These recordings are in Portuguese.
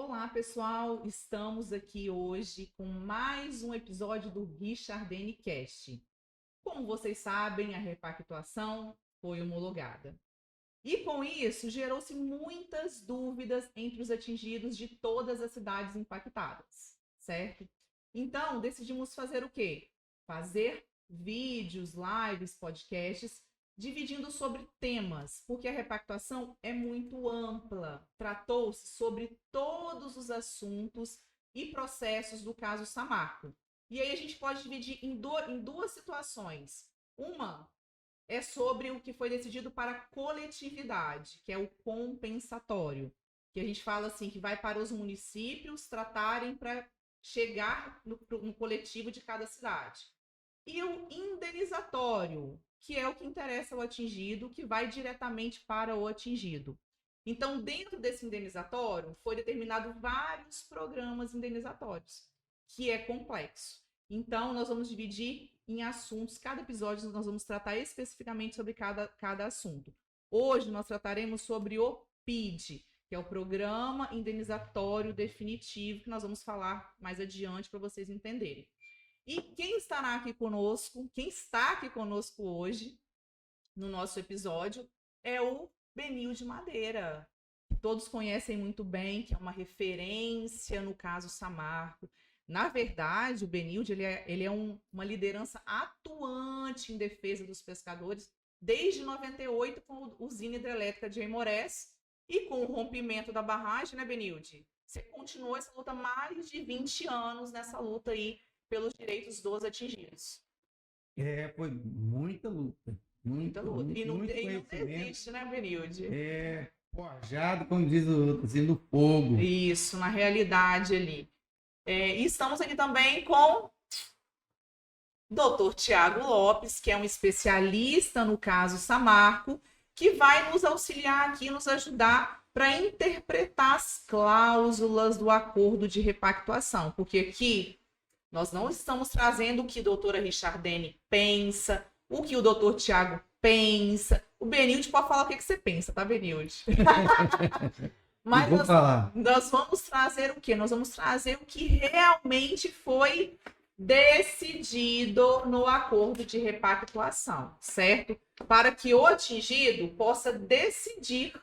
Olá, pessoal! Estamos aqui hoje com mais um episódio do Richardene Cast. Como vocês sabem, a repactuação foi homologada. E com isso, gerou-se muitas dúvidas entre os atingidos de todas as cidades impactadas, certo? Então, decidimos fazer o quê? Fazer vídeos, lives, podcasts, dividindo sobre temas, porque a repactuação é muito ampla. Tratou-se sobre todos os assuntos e processos do caso Samarco. E aí a gente pode dividir em duas situações. Uma é sobre o que foi decidido para a coletividade, que é o compensatório, que a gente fala assim, que vai para os municípios tratarem para chegar no coletivo de cada cidade. E o indenizatório, que é o que interessa ao atingido, que vai diretamente para o atingido. Então, dentro desse indenizatório, foi determinado vários programas indenizatórios, que é complexo. Então, nós vamos dividir em assuntos, cada episódio nós vamos tratar especificamente sobre cada assunto. Hoje nós trataremos sobre o PID, que é o Programa Indenizatório Definitivo, que nós vamos falar mais adiante para vocês entenderem. E quem está aqui conosco hoje, no nosso episódio, é o Benil de Madeira. Todos conhecem muito bem, que é uma referência no caso Samarco. Na verdade, o Benilde ele é uma liderança atuante em defesa dos pescadores desde 98 com a usina hidrelétrica de Aimorés e com o rompimento da barragem, né, Benilde? Você continuou essa luta mais de 20 anos nessa luta aí pelos direitos dos atingidos. Foi muita luta. Muita luta. E não conhecimento. desiste, né, Benilde? Forjado, como diz o outro, assim, no fogo. Isso, na realidade ali. E estamos aqui também com Dr. Tiago Lopes, que é um especialista no caso Samarco, que vai nos auxiliar aqui, nos ajudar para interpretar as cláusulas do acordo de repactuação. Porque aqui nós não estamos trazendo o que a doutora Richardene pensa, o que o doutor Tiago pensa. O Benilde pode falar o que você pensa, tá, Benilde? Mas nós vamos trazer o quê? Nós vamos trazer o que realmente foi decidido no acordo de repactuação, certo? Para que o atingido possa decidir,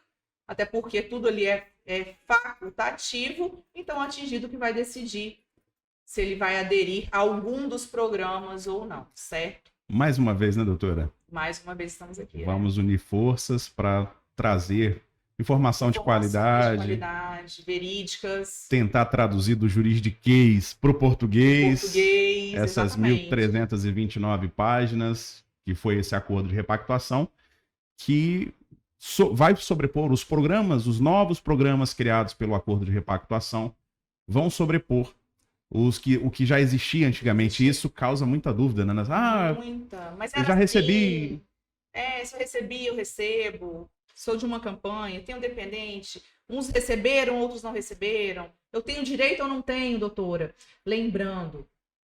até porque tudo ali é facultativo, então o atingido que vai decidir se ele vai aderir a algum dos programas ou não, certo? Mais uma vez, né, doutora? Mais uma vez estamos aqui. Vamos unir forças para trazer informação de qualidade, verídicas. Tentar traduzir do juridiquês para o português. Essas Exatamente. 1.329 páginas, que foi esse acordo de repactuação, que vai sobrepor os programas, os novos programas criados pelo acordo de repactuação, vão sobrepor o que já existia antigamente. Isso causa muita dúvida, né? Muita. Mas eu já recebi. Se eu recebi, eu recebo. Sou de uma campanha, tenho dependente. Uns receberam, outros não receberam. Eu tenho direito ou não tenho, doutora? Lembrando,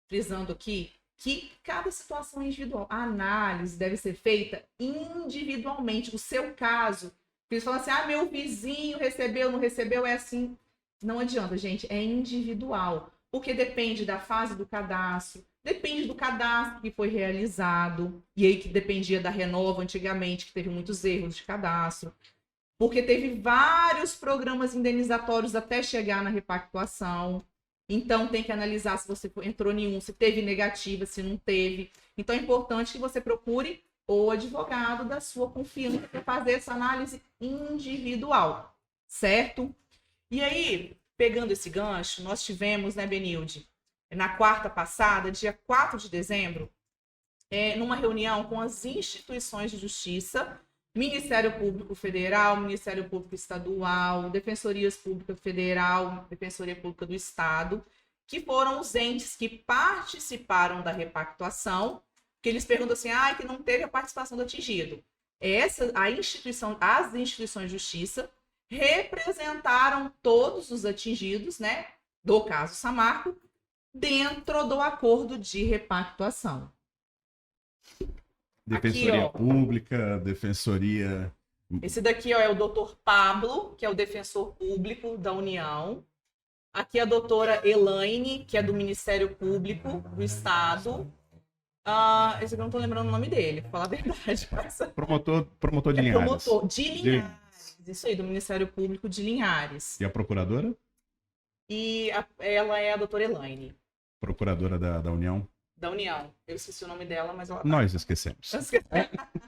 frisando aqui, que cada situação é individual. A análise deve ser feita individualmente. O seu caso, eles falam assim, meu vizinho recebeu, não recebeu, é assim. Não adianta, gente, é individual. Porque depende da fase do cadastro, depende do cadastro que foi realizado, e aí que dependia da Renova antigamente, que teve muitos erros de cadastro, porque teve vários programas indenizatórios até chegar na repactuação. Então tem que analisar se você entrou em um, se teve negativa, se não teve. Então é importante que você procure o advogado da sua confiança para fazer essa análise individual, certo? E aí, pegando esse gancho, nós tivemos, né, Benilde, na quarta passada, dia 4 de dezembro, numa reunião com as instituições de justiça, Ministério Público Federal, Ministério Público Estadual, Defensorias Públicas Federal, Defensoria Pública do Estado, que foram os entes que participaram da repactuação, que eles perguntam assim, que não teve a participação do atingido. As instituições de justiça representaram todos os atingidos, né, do caso Samarco, dentro do acordo de repactuação. Defensoria Pública, Defensoria... Esse daqui é o Dr. Pablo, que é o defensor público da União. Aqui a doutora Elaine, que é do Ministério Público do Estado. Esse aqui eu não tô lembrando o nome dele, pra falar a verdade. Promotor de Linhares. Promotor de Linhares. Isso aí, do Ministério Público de Linhares. E a procuradora? E ela é a doutora Elaine. Procuradora da União? Da União. Eu esqueci o nome dela, mas ela tá. Nós esquecemos.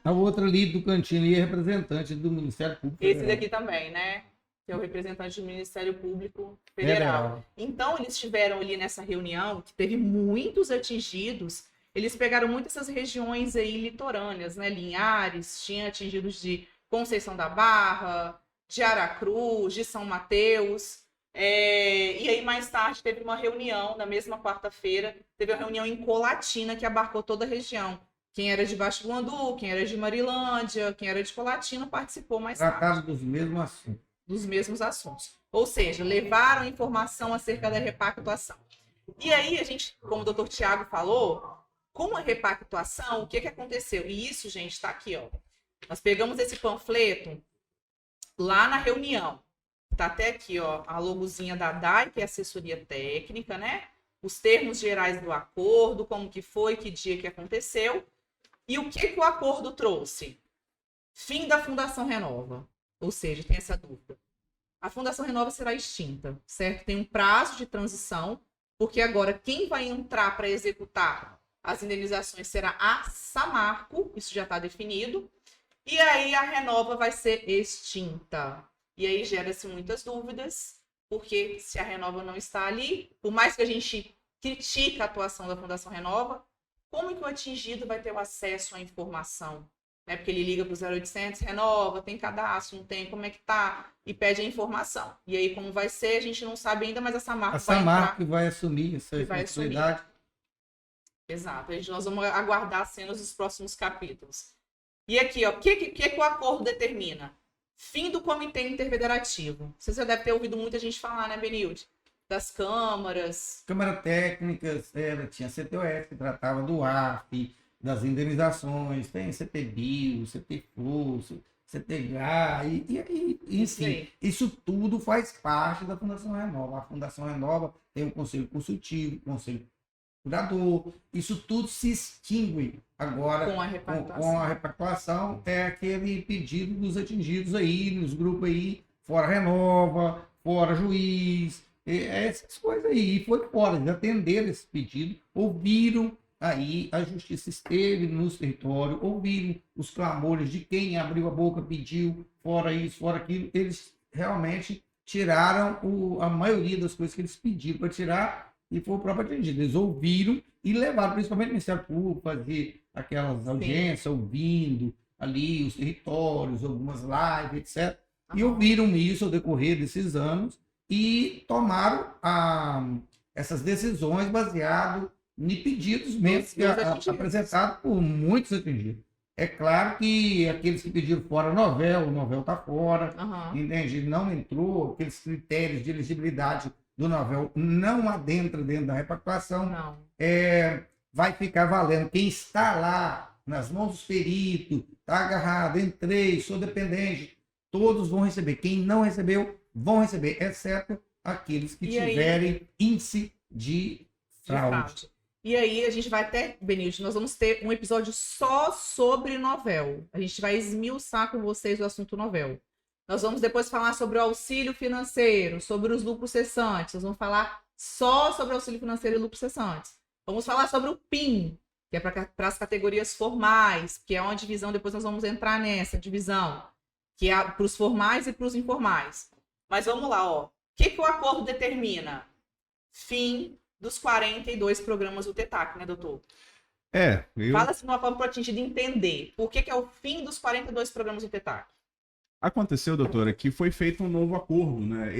A outra ali do cantinho ali é representante do Ministério Público. Esse daqui também, né? Que é o representante do Ministério Público Federal. Então, eles estiveram ali nessa reunião, que teve muitos atingidos. Eles pegaram muito essas regiões aí litorâneas, né? Linhares, tinha atingidos de Conceição da Barra, de Aracruz, de São Mateus. E aí, mais tarde, teve uma reunião, na mesma quarta-feira, teve uma reunião em Colatina, que abarcou toda a região. Quem era de Baixo do Guandu, quem era de Marilândia, quem era de Colatina, participou mais tarde. Trataram dos mesmos assuntos. Dos mesmos assuntos. Ou seja, levaram informação acerca da repactuação. E aí, a gente, como o doutor Tiago falou, com a repactuação, o que aconteceu? E isso, gente, está aqui, ó. Nós pegamos esse panfleto lá na reunião. Tá até aqui, ó, a logozinha da DAI, que é assessoria técnica, né? Os termos gerais do acordo, como que foi, que dia que aconteceu. E o que o acordo trouxe? Fim da Fundação Renova. Ou seja, tem essa dúvida. A Fundação Renova será extinta, certo? Tem um prazo de transição, porque agora quem vai entrar para executar as indenizações será a Samarco, isso já está definido. E aí a Renova vai ser extinta. E aí gera-se muitas dúvidas, porque se a Renova não está ali, por mais que a gente critique a atuação da Fundação Renova, como que o atingido vai ter o acesso à informação? Porque ele liga para o 0800, Renova, tem cadastro, não tem, como é que tá? E pede a informação. E aí como vai ser, a gente não sabe ainda, mas a Samarco vai entrar. A Samarco vai assumir essa responsabilidade. Exato, nós vamos aguardar as cenas dos próximos capítulos. E aqui, ó, o que o acordo determina? Fim do Comitê Interfederativo. Você já deve ter ouvido muita gente falar, né, Benilde? Das câmaras. Câmara técnica, tinha CTOS, que tratava do AF, das indenizações, tem CTBio, CTFLU, CTH, enfim, isso tudo faz parte da Fundação Renova. A Fundação Renova tem um conselho consultivo, conselho curador, isso tudo se extingue agora com a repactuação. É aquele pedido dos atingidos aí, nos grupos aí, fora Renova, fora Juiz, essas coisas aí. E foi fora, eles atenderam esse pedido, ouviram aí, a justiça esteve nos territórios, ouviram os clamores de quem abriu a boca, pediu, fora isso, fora aquilo. Eles realmente tiraram a maioria das coisas que eles pediram para tirar, e foi o próprio atingido. Eles ouviram e levaram, principalmente o Ministério Público, fazer aquelas audiências, ouvindo ali os territórios, algumas lives, etc. E ouviram isso ao decorrer desses anos e tomaram essas decisões baseadas em pedidos mesmo apresentados por muitos atingidos. É claro que aqueles que pediram fora o Novel está fora, entende? Não entrou, aqueles critérios de elegibilidade do Novel não adentra dentro da repactuação. Não. Vai ficar valendo. Quem está lá nas mãos dos peritos, está agarrado, entrei, sou dependente, todos vão receber. Quem não recebeu, vão receber, exceto aqueles que tiverem índice de fraude. E aí a gente vai até, Benilde, nós vamos ter um episódio só sobre Novel. A gente vai esmiuçar com vocês o assunto Novel. Nós vamos depois falar sobre o auxílio financeiro, sobre os lucros cessantes. Nós vamos falar só sobre auxílio financeiro e lucros cessantes. Vamos falar sobre o PIN, que é para as categorias formais, que é uma divisão, depois nós vamos entrar nessa divisão, que é para os formais e para os informais. Mas vamos lá, ó. O que o acordo determina? Fim dos 42 programas do TETAC, né, doutor? Fala-se de uma forma para o atingido entender. Por que é o fim dos 42 programas do TETAC? Aconteceu, doutora, que foi feito um novo acordo, né?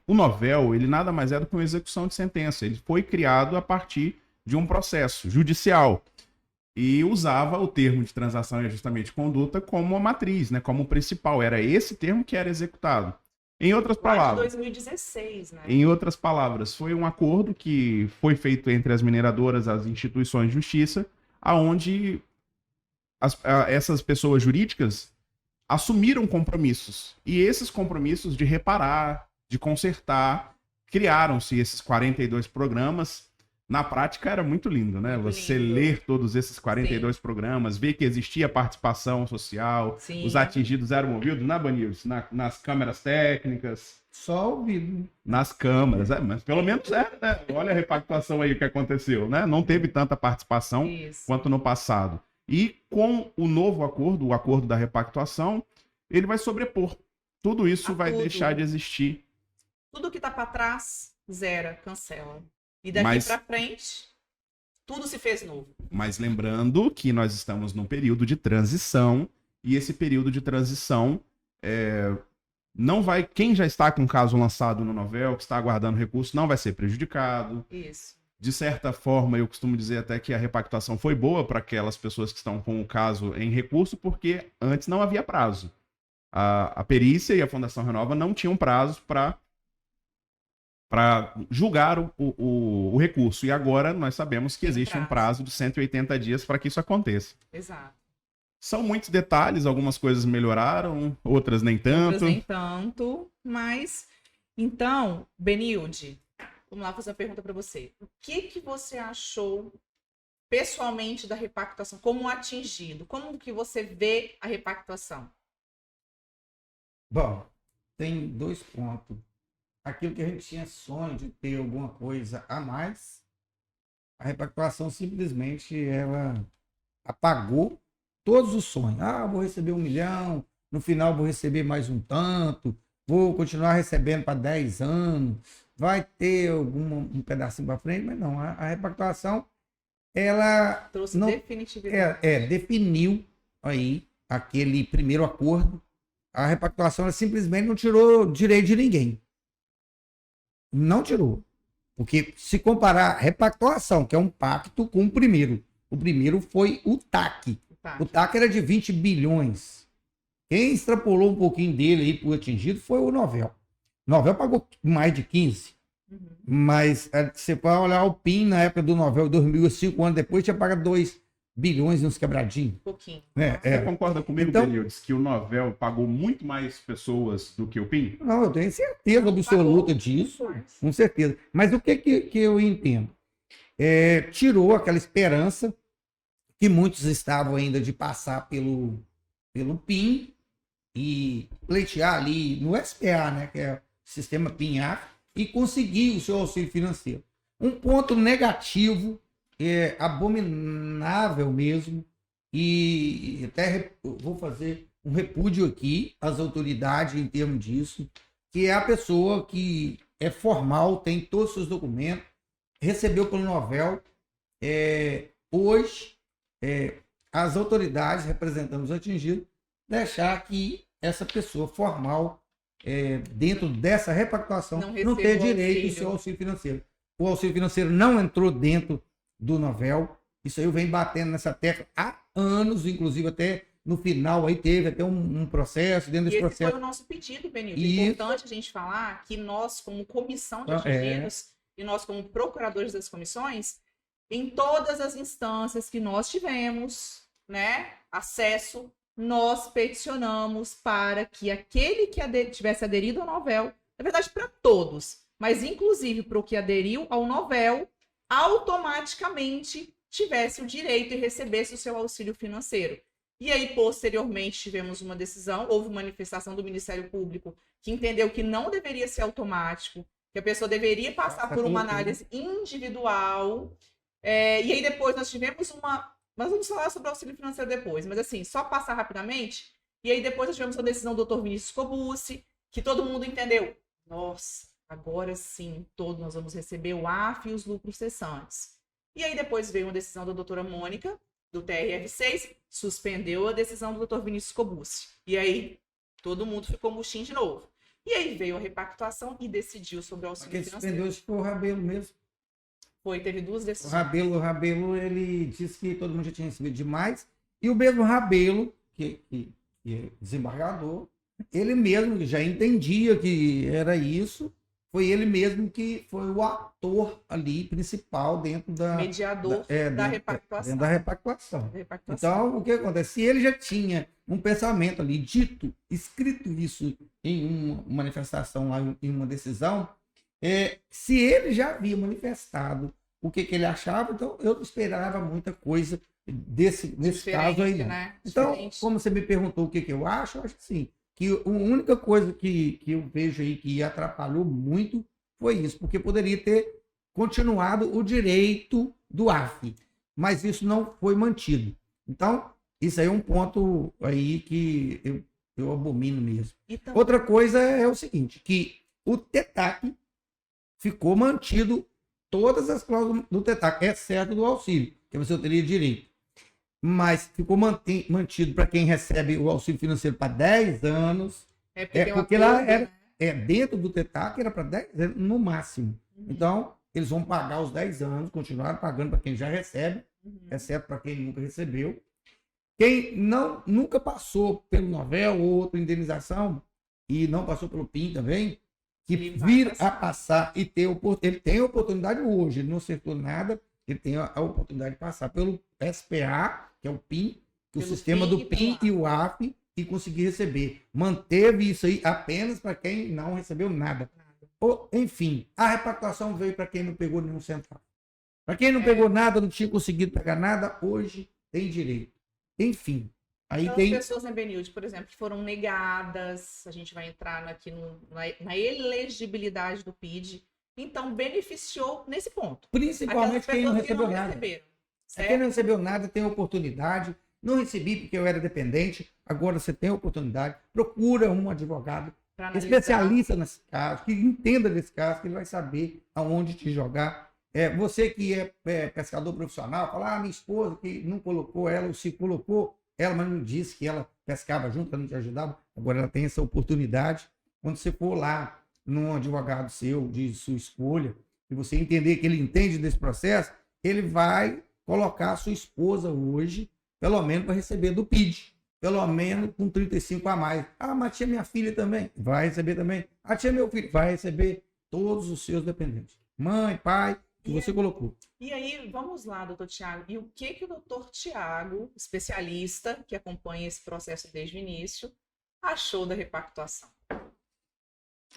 O Novel, ele nada mais é do que uma execução de sentença. Ele foi criado a partir de um processo judicial e usava o termo de transação e ajustamento de conduta como a matriz, né? Como o principal. Era esse termo que era executado. Em outras palavras, 2016, né? Em outras palavras, foi um acordo que foi feito entre as mineradoras, as instituições de justiça, aonde essas pessoas jurídicas assumiram compromissos. E esses compromissos de reparar, de consertar criaram-se esses 42 programas. Na prática era muito lindo, né? Muito Você lindo. ler todos esses 42 programas, ver que existia participação social, Sim. os atingidos eram ouvidos na Banils, nas câmeras técnicas, Só ouvido. nas câmaras, mas pelo menos era, né? Olha a repactuação aí que aconteceu, né? Não teve tanta participação Isso. quanto no passado. E com o novo acordo, o acordo da repactuação, ele vai sobrepor. Tudo isso A vai tudo. deixar de existir. Tudo que tá para trás, zera, cancela. E daqui Mas- para frente, tudo se fez novo. Mas lembrando que nós estamos num período de transição, e esse período de transição não vai. Quem já está com o caso lançado no Novel, que está aguardando recurso, não vai ser prejudicado. Isso. De certa forma, eu costumo dizer até que a repactuação foi boa para aquelas pessoas que estão com o caso em recurso, porque antes não havia prazo. A perícia e a Fundação Renova não tinham prazo para julgar o recurso. E agora nós sabemos que Tem existe um prazo. prazo de 180 dias para que isso aconteça. Exato. São muitos detalhes, algumas coisas melhoraram, outras nem Outras tanto. nem tanto, mas então, Benilde, vamos lá fazer uma pergunta para você. O que você achou pessoalmente da repactuação como atingido? Como que você vê a repactuação? Bom, tem 2 pontos. Aquilo que a gente tinha sonho de ter alguma coisa a mais, a repactuação simplesmente ela apagou todos os sonhos. Ah, vou receber 1 milhão, no final vou receber mais um tanto, vou continuar recebendo para 10 anos, vai ter um pedacinho para frente, mas não, a repactuação ela Trouxe não definitividade. definiu aí aquele primeiro acordo. A repactuação ela simplesmente não tirou direito de ninguém. Não tirou. Porque se comparar a repactuação, que é um pacto, com o primeiro foi o TAC. Tá. O TAC era de 20 bilhões. Quem extrapolou um pouquinho dele aí para o atingido foi o Novel. O Novel pagou mais de 15. Uhum. Mas você pode olhar o PIN na época do Novel, 2005 anos depois, tinha pago 2 bilhões e uns quebradinhos. Um pouquinho. Você concorda comigo, Então- Benildes, que o Novel pagou muito mais pessoas do que o PIN? Não, eu tenho certeza absoluta disso. Com certeza. Mas o que eu entendo? Tirou aquela esperança que muitos estavam ainda de passar pelo PIN e pleitear ali no SPA, né, que é o sistema PIN-AF, e conseguir o seu auxílio financeiro. Um ponto negativo, abominável mesmo, e até vou fazer um repúdio aqui às autoridades em termos disso, que é a pessoa que é formal, tem todos os seus documentos, recebeu pelo Novel, hoje as autoridades representando os atingidos deixar que essa pessoa formal dentro dessa repactuação Não não receba ter o direito ao auxílio. seu auxílio financeiro. O auxílio financeiro não entrou dentro do Novel. Isso aí eu venho batendo nessa tecla há anos, inclusive até no final aí teve até um processo, dentro E desse esse processo. foi o nosso pedido, Benilde. Isso. É importante a gente falar que nós, como comissão de Ah, atingidos, e nós, como procuradores das comissões, em todas as instâncias que nós tivemos, né, acesso, nós peticionamos para que aquele que tivesse aderido ao Novel, na verdade para todos, mas inclusive para o que aderiu ao Novel, automaticamente tivesse o direito e recebesse o seu auxílio financeiro. E aí, posteriormente, tivemos uma decisão, houve manifestação do Ministério Público que entendeu que não deveria ser automático, que a pessoa deveria passar por uma análise individual. E aí depois nós tivemos nós vamos falar sobre o auxílio financeiro depois, mas assim, só passar rapidamente. E aí depois nós tivemos a decisão do Dr. Vinícius Cobucci, que todo mundo entendeu. Nossa, agora sim, todos nós vamos receber o AF e os lucros cessantes. E aí depois veio uma decisão da doutora Mônica, do TRF6, suspendeu a decisão do Dr. Vinícius Cobucci. E aí todo mundo ficou murchinho de novo. E aí veio a repactuação e decidiu sobre o auxílio Quem financeiro. suspendeu isso foi o Rabelo mesmo. Teve 2 O decisões. Rabelo, ele disse que todo mundo já tinha recebido demais. E o mesmo Rabelo, que é desembargador, ele mesmo já entendia que era isso. Foi ele mesmo que foi o ator ali principal dentro da Mediador da repactuação. dentro da repactuação. Repactuação. Então, o que acontece? Se ele já tinha um pensamento ali, dito, escrito isso em uma manifestação lá, em uma decisão, Se ele já havia manifestado o que ele achava, então eu não esperava muita coisa nesse caso aí, não. Né? Então, Diferente. como você me perguntou o que eu acho assim, que a única coisa que eu vejo aí que atrapalhou muito foi isso, porque poderia ter continuado o direito do AF, mas isso não foi mantido. Então, isso aí é um ponto aí que eu abomino mesmo. Outra coisa é o seguinte, que o TETAC ficou mantido todas as cláusulas do TETAC, exceto do auxílio, que você teria direito. Mas ficou mantido para quem recebe o auxílio financeiro para 10 anos. Porque lá era, dentro do TETAC era para 10 anos no máximo. Então, eles vão pagar os 10 anos, continuar pagando para quem já recebe, exceto para quem nunca recebeu. Quem nunca passou pelo Novel ou outra indenização, e não passou pelo PIN também, que vir a passar e ele tem a oportunidade hoje, ele não acertou nada, ele tem a oportunidade de passar pelo SPA, que é o PIN, que é o sistema do PIN e o AF, e conseguir receber. Manteve isso aí apenas para quem não recebeu nada. Enfim, a repactuação veio para quem não pegou nenhum centavo. Para quem não pegou nada, não tinha conseguido pegar nada, hoje tem direito. Enfim. Aí então, tem as pessoas, né, Benilde, por exemplo, que foram negadas, a gente vai entrar aqui na elegibilidade do PID, então beneficiou nesse ponto. Principalmente quem não recebeu nada. Quem não recebeu nada tem oportunidade. Não recebi porque eu era dependente, agora você tem oportunidade. Procura um advogado especialista nesse caso, que entenda desse caso, que ele vai saber aonde te jogar. Você que é pescador profissional, fala, minha esposa que não colocou ela, ou se colocou ela, mas não disse que ela pescava junto, ela não te ajudava. Agora ela tem essa oportunidade. Quando você for lá num advogado seu, de sua escolha, e você entender que ele entende desse processo, ele vai colocar a sua esposa hoje, pelo menos para receber do PID. Pelo menos com 35 a mais. Mas tinha minha filha também. Vai receber também. Tinha meu filho. Vai receber todos os seus dependentes. Mãe, pai, que você colocou. E aí, vamos lá, doutor Tiago. E o que o doutor Tiago, especialista, que acompanha esse processo desde o início, achou da repactuação?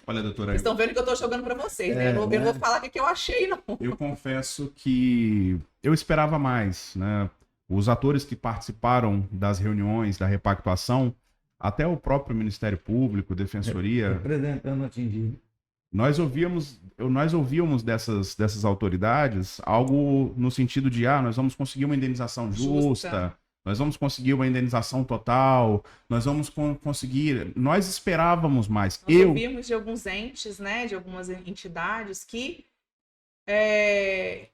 Olha, doutora... Vocês estão vendo que eu estou jogando para vocês, né? Eu não vou falar o que eu achei, não. Eu confesso que eu esperava mais, né? Os atores que participaram das reuniões da repactuação, até o próprio Ministério Público, Defensoria... Representando atingido. Nós ouvíamos dessas autoridades algo no sentido de, nós vamos conseguir uma indenização justa, nós vamos conseguir uma indenização total, nós vamos conseguir... Nós esperávamos mais. Nós ouvimos de alguns entes, né, de algumas entidades que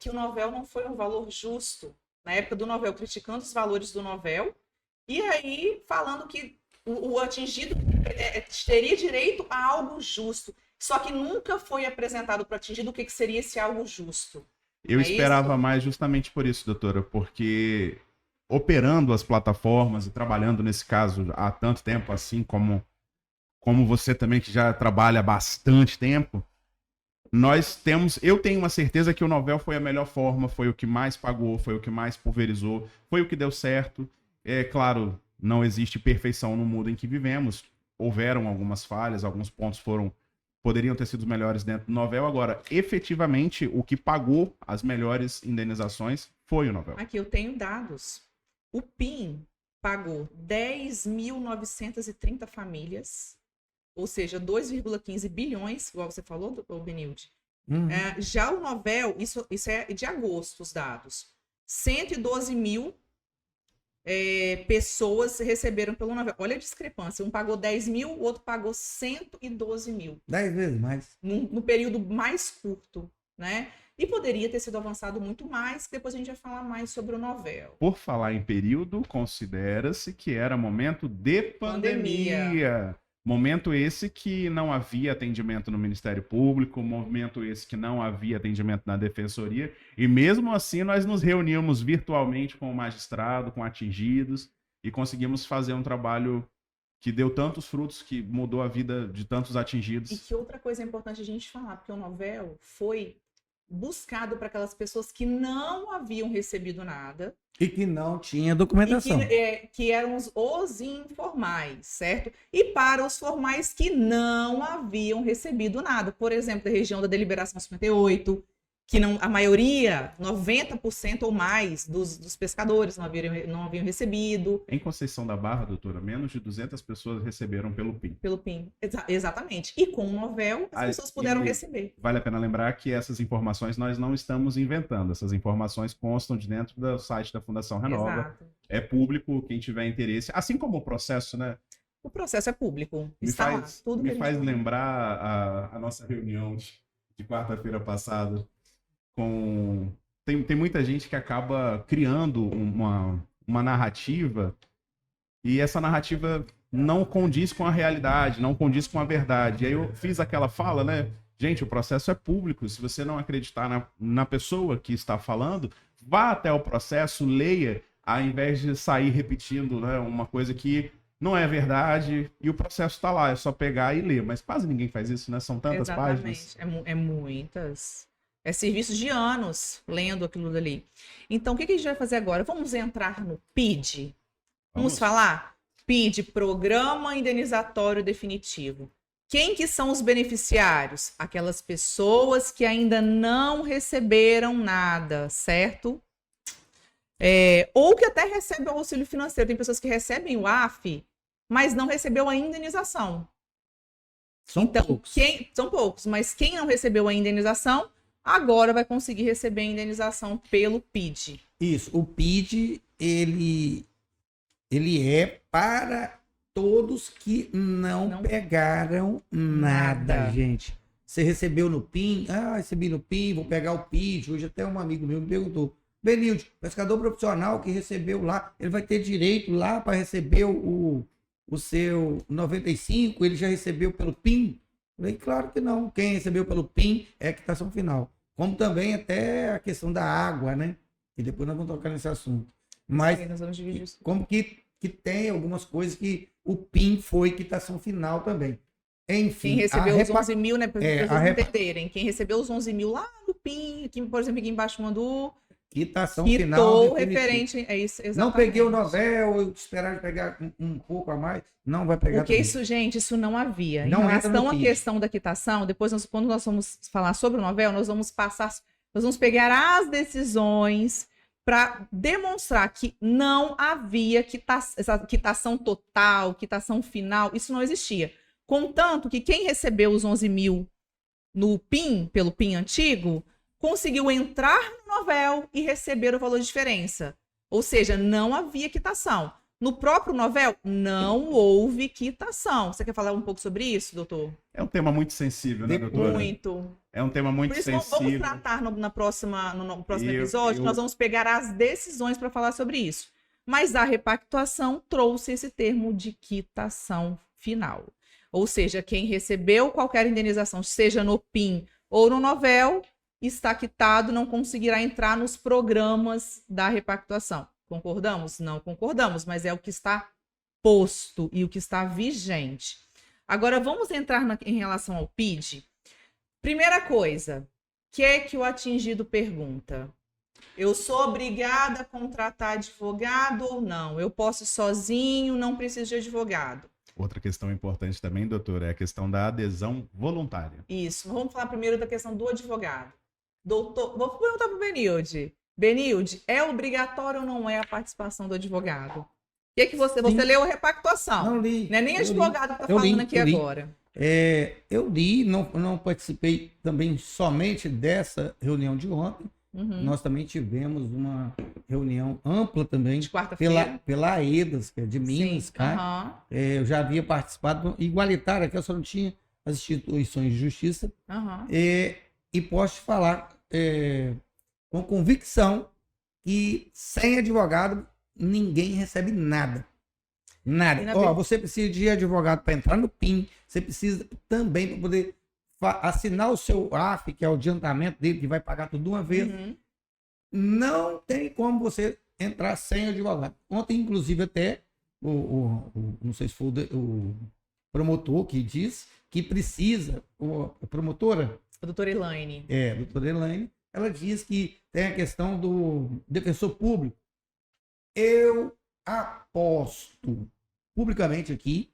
o Novel não foi um valor justo. Na época do Novel, criticando os valores do Novel, e aí falando que o atingido teria direito a algo justo. Só que nunca foi apresentado para o atingido o que seria esse algo justo. Eu esperava mais justamente por isso, doutora, porque operando as plataformas e trabalhando nesse caso há tanto tempo, assim como você também, que já trabalha há bastante tempo, eu tenho uma certeza que o Novel foi a melhor forma, foi o que mais pagou, foi o que mais pulverizou, foi o que deu certo. Claro, não existe perfeição no mundo em que vivemos. Houveram algumas falhas, alguns pontos poderiam ter sido melhores dentro do Novel. Agora, efetivamente, o que pagou as melhores indenizações foi o Novel. Aqui eu tenho dados. O PIN pagou 10.930 famílias, ou seja, 2,15 bilhões, igual você falou, Benilde. Já o Novel, isso é de agosto, os dados. 112 mil pessoas receberam pelo Novel. Olha a discrepância. Um pagou 10 mil, o outro pagou 112 mil. 10 vezes mais. No período mais curto, né? E poderia ter sido avançado muito mais, que depois a gente vai falar mais sobre o Novel. Por falar em período, considera-se que era momento de pandemia. Momento esse que não havia atendimento no Ministério Público, momento esse que não havia atendimento na Defensoria, e mesmo assim nós nos reuníamos virtualmente com o magistrado, com atingidos, e conseguimos fazer um trabalho que deu tantos frutos, que mudou a vida de tantos atingidos. E que outra coisa importante a gente falar, porque o Novel foi buscado para aquelas pessoas que não haviam recebido nada. E que não tinha E documentação. que eram os informais, certo? E para os formais que não haviam recebido nada. Por exemplo, da região da Deliberação 58, que não, a maioria, 90% ou mais dos pescadores não haviam recebido. Em Conceição da Barra, doutora, menos de 200 pessoas receberam pelo PIN. Pelo PIN. Exatamente. E com o Novel, as pessoas puderam receber. Vale a pena lembrar que essas informações nós não estamos inventando. Essas informações constam de dentro do site da Fundação Renova. Exato. É público, quem tiver interesse. Assim como o processo, né? O processo é público. Me Está lá. faz, Tudo me que a faz gente... lembrar a nossa reunião de quarta-feira passada. Tem muita gente que acaba criando uma narrativa e essa narrativa não condiz com a realidade, não condiz com a verdade. E aí eu fiz aquela fala, né? Gente, o processo é público. Se você não acreditar na pessoa que está falando, vá até o processo, leia, ao invés de sair repetindo, né, uma coisa que não é verdade e o processo está lá, é só pegar e ler. Mas quase ninguém faz isso, né? São tantas páginas. É muitas. É serviço de anos lendo aquilo dali. Então, o que a gente vai fazer agora? Vamos entrar no PID? Vamos falar? PID, Programa Indenizatório Definitivo. Quem que são os beneficiários? Aquelas pessoas que ainda não receberam nada, certo? Ou que até recebem o auxílio financeiro. Tem pessoas que recebem o AF, mas não recebeu a indenização. São poucos. São poucos, mas quem não recebeu a indenização, agora vai conseguir receber a indenização pelo PID. Isso, o PID, ele é para todos que não pegaram nada, gente. Você recebeu no PIN? Recebi no PIN, vou pegar o PID. Hoje até um amigo meu me perguntou, Benilde, pescador profissional que recebeu lá, ele vai ter direito lá para receber o seu 95, ele já recebeu pelo PIN? Eu falei, claro que não. Quem recebeu pelo PIN é a quitação final. Como também até a questão da água, né? E depois nós vamos tocar nesse assunto. Mas nós vamos dividir isso. Como que tem algumas coisas que o PIN foi quitação final também. Enfim, quem recebeu os 11 mil, né? Para vocês entenderem. Quem recebeu os 11 mil lá no PIN, aqui, por exemplo, aqui embaixo mandou... Quitação quitou final. Referente, é isso, exatamente. Não peguei o Novel, eu esperava pegar um pouco a mais, não vai pegar. Porque também. isso, gente, isso não havia. Não em relação à questão da quitação, depois quando nós vamos falar sobre o Novel, nós vamos pegar as decisões para demonstrar que não havia essa quitação total, quitação final, isso não existia. Contanto que quem recebeu os 11 mil no PIN, pelo PIN antigo, conseguiu entrar no Novel e receber o valor de diferença. Ou seja, não havia quitação. No próprio Novel, não houve quitação. Você quer falar um pouco sobre isso, doutor? É um tema muito sensível, né, doutora? Muito. É um tema muito sensível. Vamos tratar no próximo episódio, nós vamos pegar as decisões para falar sobre isso. Mas a repactuação trouxe esse termo de quitação final. Ou seja, quem recebeu qualquer indenização, seja no PIN ou no Novel, está quitado, não conseguirá entrar nos programas da repactuação. Concordamos? Não concordamos, mas é o que está posto e o que está vigente. Agora, vamos entrar em relação ao PID. Primeira coisa, o que é que o atingido pergunta? Eu sou obrigada a contratar advogado ou não? Eu posso ir sozinho, não preciso de advogado. Outra questão importante também, doutora, é a questão da adesão voluntária. Isso. Vamos falar primeiro da questão do advogado. Doutor, vou perguntar para o Benilde. Benilde, é obrigatório ou não é a participação do advogado? O que é que você leu a repactuação? Não li. Não é nem advogado que está falando aqui agora. Eu li, não participei também somente dessa reunião de ontem. Uhum. Nós também tivemos uma reunião ampla também de quarta-feira pela AEDAS, que é de Minas. Eu já havia participado igualitária, que eu só não tinha as instituições de justiça. E posso te falar com convicção que sem advogado ninguém recebe nada. Nada. Você precisa de advogado para entrar no PIN, você precisa também para poder assinar o seu AF, que é o adiantamento dele, que vai pagar tudo de uma vez. Uhum. Não tem como você entrar sem advogado. Ontem, inclusive, até não sei se foi o promotor que diz que precisa, a promotora. A doutora Elaine. A doutora Elaine ela diz que tem a questão do defensor público. Eu aposto publicamente aqui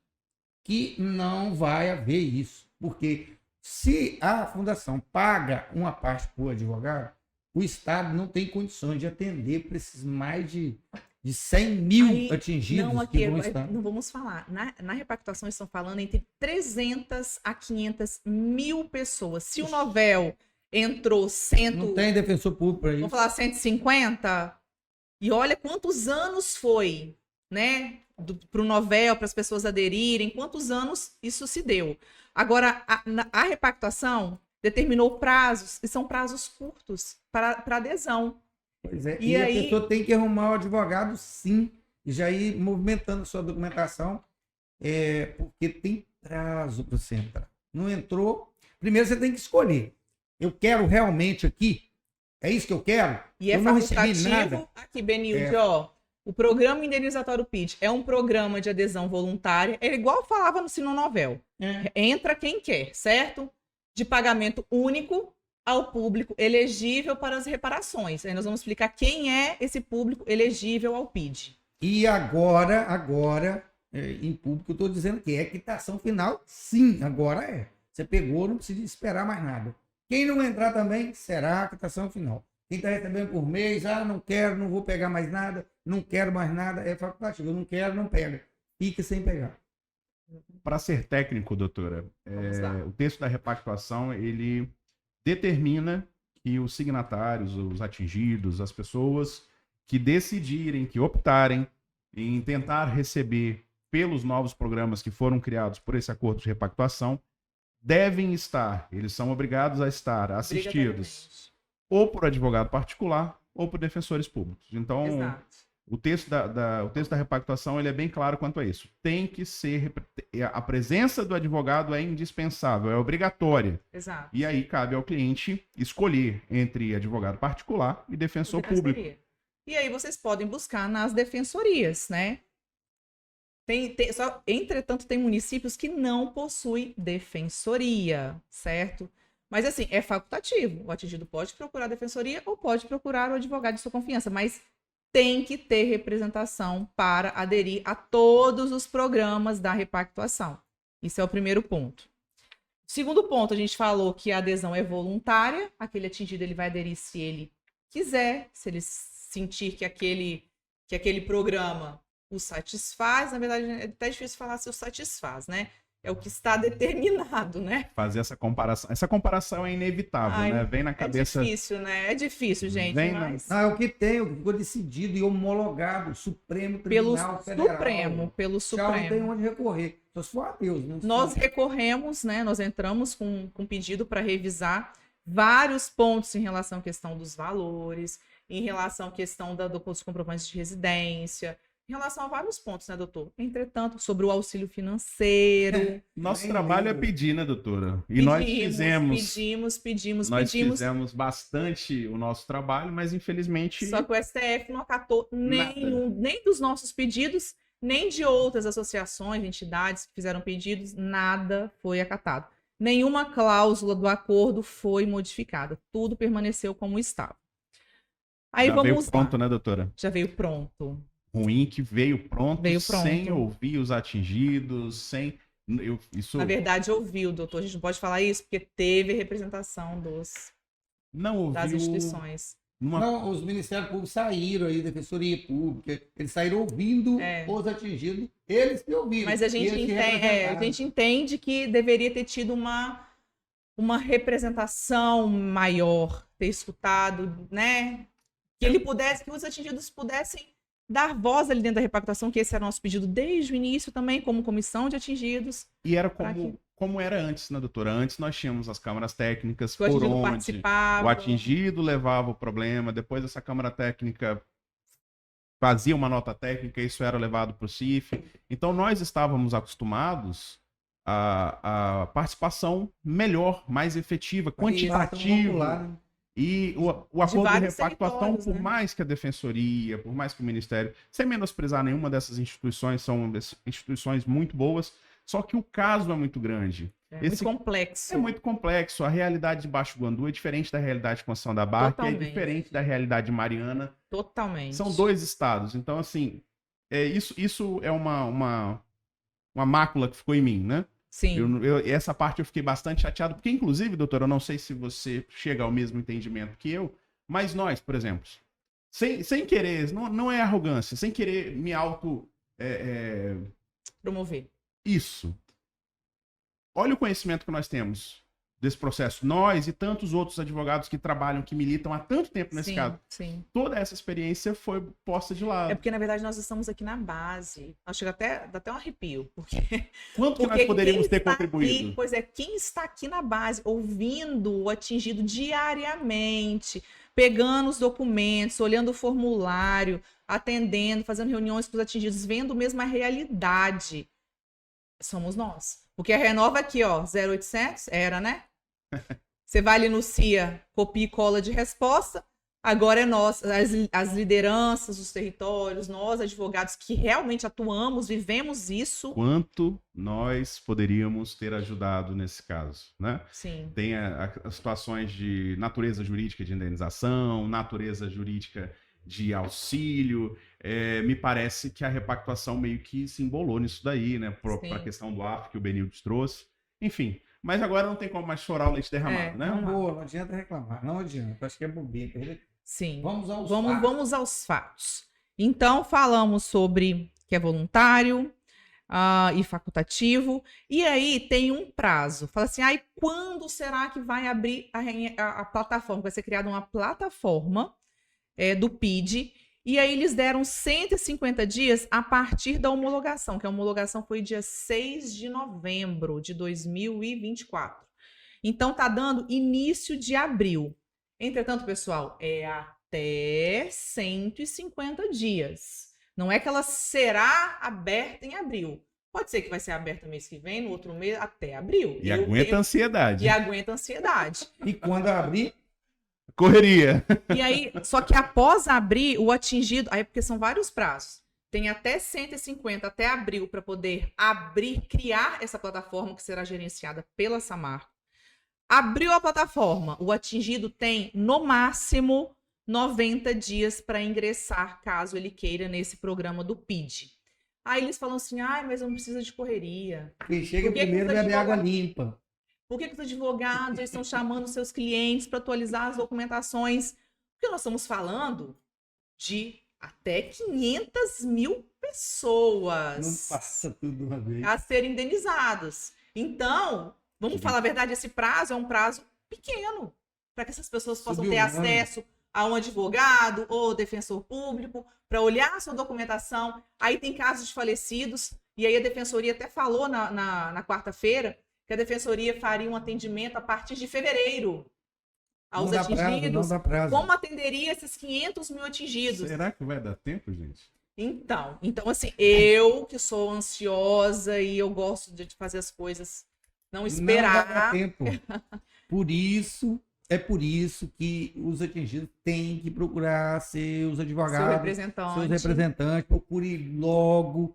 que não vai haver isso, porque se a fundação paga uma parte para o advogado, o Estado não tem condições de atender para esses mais de 100 mil Aí, atingidos não, que aqui, vão estar. não vamos falar. Na repactuação, eles estão falando entre 300 a 500 mil pessoas. Se o Novel entrou Não tem defensor público para isso. vamos falar 150, e olha quantos anos foi, né, para o Novel, para as pessoas aderirem, quantos anos isso se deu. Agora, a repactuação determinou prazos, e são prazos curtos para adesão. Pois é. E E aí- a pessoa tem que arrumar o advogado, sim, e já ir movimentando sua documentação, porque tem prazo para você entrar. Não entrou, primeiro você tem que escolher. Eu quero realmente aqui, é isso que eu quero? E é Eu não recebi facultativo, nada. aqui, Benilde, ó, o Programa Indenizatório PID é um programa de adesão voluntária, é igual falava no Sino Novel. Entra quem quer, certo? De pagamento único ao público elegível para as reparações. Aí nós vamos explicar quem é esse público elegível ao PID. E agora, em público, eu estou dizendo que é quitação final, sim, agora é. Você pegou, não precisa esperar mais nada. Quem não entrar também, será a quitação final. Quem está recebendo por mês, não quero, não vou pegar mais nada, não quero mais nada, é facultativo. Eu não quero, não pega. Fica sem pegar. Para ser técnico, doutora, Vamos lá. o texto da repactuação, ele determina que os signatários, os atingidos, as pessoas que decidirem, que optarem em tentar receber pelos novos programas que foram criados por esse acordo de repactuação, devem estar, eles são obrigados a estar assistidos ou por advogado particular ou por defensores públicos. Então, Exato. o texto da repactuação ele é bem claro quanto a isso. Tem que ser. A presença do advogado é indispensável, é obrigatória. Exato. E aí cabe ao cliente escolher entre advogado particular e defensor público. Defensoria. E aí vocês podem buscar nas defensorias, né? Entretanto, tem municípios que não possuem defensoria, certo? Mas assim, é facultativo. O atingido pode procurar a defensoria ou pode procurar o advogado de sua confiança, mas tem que ter representação para aderir a todos os programas da repactuação. Isso é o primeiro ponto. Segundo ponto, a gente falou que a adesão é voluntária. Aquele atingido ele vai aderir se ele quiser, se ele sentir que aquele programa o satisfaz. Na verdade, é até difícil falar se o satisfaz, né? É o que está determinado, né? Fazer essa comparação. Essa comparação é inevitável, Ai, né? Vem na cabeça. É difícil, né? É difícil, gente. Vem mas... Não, é o que tem, o que ficou decidido e homologado, Supremo Pelo Tribunal Federal. Supremo, Já não tem onde recorrer. Só se for a Deus. Não Nós se- recorremos, né? Nós entramos com pedido para revisar vários pontos em relação à questão dos valores, em relação à questão dos comprovantes de residência, em relação a vários pontos, né, doutor? Entretanto, sobre o auxílio financeiro. Nosso Nem trabalho é lembro. pedir, né, doutora? E nós Pedimos. nós fizemos bastante o nosso trabalho, mas infelizmente Só que o STF não acatou nem dos nossos pedidos, nem de outras associações, entidades que fizeram pedidos, nada foi acatado. Nenhuma cláusula do acordo foi modificada. Tudo permaneceu como estava. Aí já vamos veio lá. pronto, né, doutora? Já veio pronto. Ruim que veio pronto, Veio pronto. sem ouvir os atingidos, sem. Isso Na verdade, ouviu, doutor. A gente não pode falar isso, porque teve representação não das ouviu. instituições. Não, os Ministérios Públicos saíram aí, Defensoria Pública, eles saíram ouvindo É. os atingidos, eles que ouviram. Mas a gente, eles que a representaram. gente entende que deveria ter tido uma representação maior, ter escutado, né? Que os atingidos pudessem dar voz ali dentro da repactuação, que esse era o nosso pedido desde o início também, como comissão de atingidos, E era Pra quê? como era antes, né, doutora? Antes nós tínhamos as câmaras técnicas, que o por atingido onde participava. o atingido levava o problema, depois essa câmara técnica fazia uma nota técnica, isso era levado para o CIF. Então nós estávamos acostumados a participação melhor, mais efetiva, quantitativa. Popular, né? E o acordo de vários repactuação, territórios, por né? mais que a defensoria, por mais que o ministério, sem menosprezar nenhuma dessas instituições, são instituições muito boas, só que o caso é muito grande. É muito complexo. É muito complexo. A realidade de Baixo Guandu é diferente da realidade de Conceição da Barra, que é Totalmente. diferente da realidade de Mariana. Totalmente. São 2 estados. Então, assim, isso é uma mácula que ficou em mim, né? Sim. Essa parte eu fiquei bastante chateado, porque, inclusive, doutor, eu não sei se você chega ao mesmo entendimento que eu, mas nós, por exemplo, sem querer, não é arrogância, sem querer me promover. Isso. Olha o conhecimento que nós temos desse processo. Nós e tantos outros advogados que trabalham, que militam há tanto tempo nesse caso. Sim. Toda essa experiência foi posta de lado. É porque, na verdade, nós estamos aqui na base. Chega dá até um arrepio. Quanto que nós poderíamos ter contribuído? Aqui, pois é, quem está aqui na base, ouvindo o atingido diariamente, pegando os documentos, olhando o formulário, atendendo, fazendo reuniões com os atingidos, vendo mesmo a realidade, somos nós. Porque a Renova aqui, ó, 0800, era, né? Você vai ali no CIA, copia e cola de resposta. Agora é nós, as lideranças, os territórios, nós, advogados que realmente atuamos, vivemos isso. Quanto nós poderíamos ter ajudado nesse caso, né? Sim. Tem as situações de natureza jurídica de indenização, natureza jurídica de auxílio. Me parece que a repactuação meio que se embolou nisso daí, né? Para a questão do AF que o Benildes trouxe. Enfim, mas agora não tem como mais chorar o leite derramado, né? Não adianta reclamar, não adianta. Acho que é bobeira. Sim. Vamos aos fatos. Então, falamos sobre que é voluntário e facultativo. E aí tem um prazo. Fala assim, quando será que vai abrir a plataforma? Vai ser criada uma plataforma do PID. E aí eles deram 150 dias a partir da homologação, que a homologação foi dia 6 de novembro de 2024. Então, tá dando início de abril. Entretanto, pessoal, é até 150 dias. Não é que ela será aberta em abril. Pode ser que vai ser aberta mês que vem, no outro mês, até abril. E aguenta a ansiedade. E aguenta a ansiedade. E quando abrir... Correria. E aí, só que após abrir, o atingido... Aí, porque são vários prazos. Tem até 150, até abril, para poder criar essa plataforma que será gerenciada pela Samarco. Abriu a plataforma, o atingido tem, no máximo, 90 dias para ingressar, caso ele queira, nesse programa do PID. Aí eles falam assim, mas não precisa de correria. Quem chega primeiro bebe água limpa. Por que os advogados estão chamando seus clientes para atualizar as documentações? Porque nós estamos falando de até 500 mil pessoas. Não passa tudo uma vez. A serem indenizadas. Então... Vamos falar a verdade, esse prazo é um prazo pequeno para que essas pessoas possam ter acesso a um advogado ou defensor público para olhar a sua documentação. Aí tem casos de falecidos, e aí a defensoria até falou na quarta-feira que a defensoria faria um atendimento a partir de fevereiro aos atingidos. Como atenderia esses 500 mil atingidos? Será que vai dar tempo, gente? Então assim, eu que sou ansiosa e eu gosto de fazer as coisas... Não esperar. Não dá tempo. É por isso que os atingidos têm que procurar seus advogados, seus representantes, procure logo.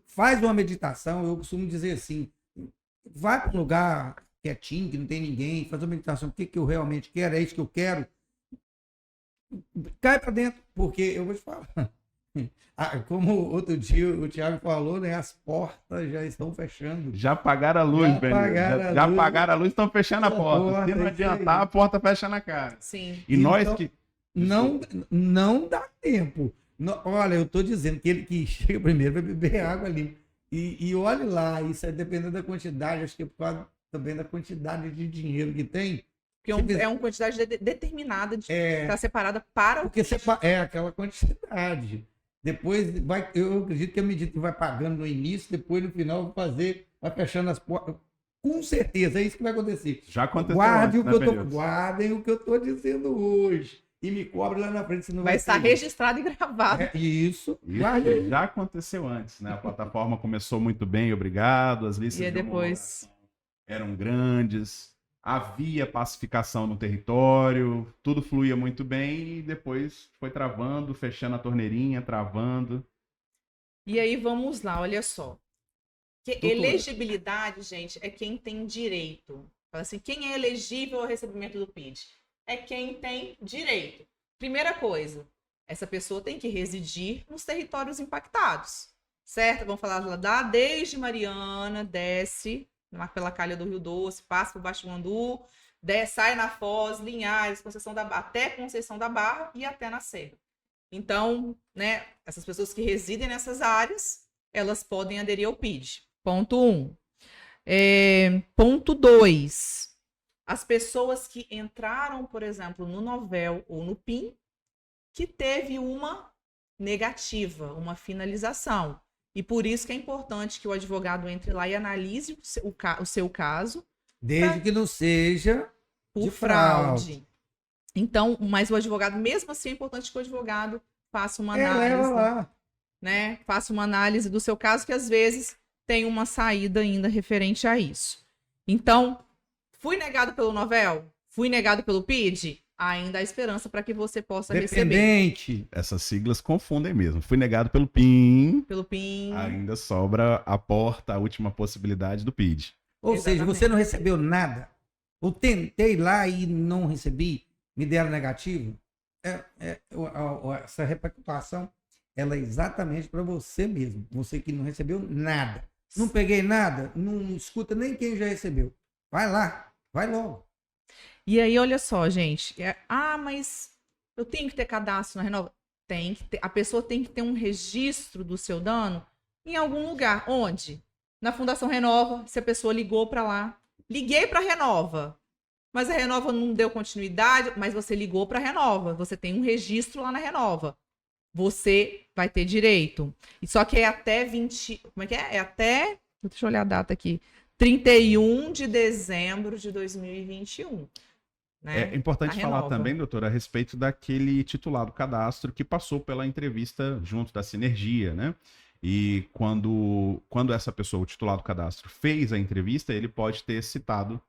Faz uma meditação, eu costumo dizer assim, vai para um lugar quietinho, que não tem ninguém, faz uma meditação, o que eu realmente quero, é isso que eu quero. Cai para dentro, porque eu vou te falar. Como outro dia o Thiago falou, né? As portas já estão fechando. Já apagaram a luz, Benildes. Já apagaram a luz e estão fechando a porta. Se não adiantar, a porta fecha na cara. Sim. E então, nós que... Não dá tempo. Olha, eu estou dizendo que ele que chega primeiro vai beber água ali. E olhe lá, isso é dependendo da quantidade, acho que é por causa também da quantidade de dinheiro que tem. Porque é uma quantidade determinada de estar separada para porque é aquela quantidade. Depois, eu acredito que à medida que vai pagando no início, depois no final vai fechando as portas. Com certeza, é isso que vai acontecer. Já aconteceu. Guardem o que eu estou dizendo hoje. E me cobre lá na frente. Senão vai estar registrado e gravado. Isso. Já aconteceu antes, né? A plataforma começou muito bem, obrigado. As listas de homologação eram grandes. Havia pacificação no território, tudo fluía muito bem e depois foi travando, fechando a torneirinha, travando. E aí vamos lá, olha só. Porque elegibilidade, gente, é quem tem direito. Fala assim, quem é elegível ao recebimento do PID? É quem tem direito. Primeira coisa, essa pessoa tem que residir nos territórios impactados, certo? Vamos falar lá desde Mariana, desce pela calha do Rio Doce, passa por Baixo Guandu, sai na Foz, Linhares, Conceição da Barra, até Conceição da Barra e até na Serra. Então, né, essas pessoas que residem nessas áreas, elas podem aderir ao PID. Ponto 1. Ponto 2. As pessoas que entraram, por exemplo, no Novel ou no PIN, que teve uma negativa, uma finalização. E por isso que é importante que o advogado entre lá e analise o seu caso. Desde que não seja por fraude. Então, mas o advogado, mesmo assim, é importante que o advogado faça uma análise. Lá. Né? Faça uma análise do seu caso, que às vezes tem uma saída ainda referente a isso. Então, fui negado pelo Novel? Fui negado pelo PID? Ainda há esperança para que você possa receber. Essas siglas confundem mesmo. Fui negado pelo PIN. Pelo PIN. Ainda sobra a porta, a última possibilidade do PID. Ou seja, você não recebeu nada. Eu tentei lá e não recebi, me deram negativo. Essa repactuação, ela é exatamente para você mesmo. Você que não recebeu nada. Não peguei nada, não escuta nem quem já recebeu. Vai lá, vai logo. E aí, olha só, gente. Mas eu tenho que ter cadastro na Renova? Tem que ter. A pessoa tem que ter um registro do seu dano em algum lugar. Onde? Na Fundação Renova, se a pessoa ligou para lá. Liguei para a Renova, mas a Renova não deu continuidade, mas você ligou para a Renova. Você tem um registro lá na Renova. Você vai ter direito. E só que é até 20... Como é que é? É até... Deixa eu olhar a data aqui. 31 de dezembro de 2021. Né? É importante falar também, doutora, a respeito daquele titular do cadastro que passou pela entrevista junto da Sinergia, né? E quando essa pessoa, o titular do cadastro, fez a entrevista, ele pode ter citado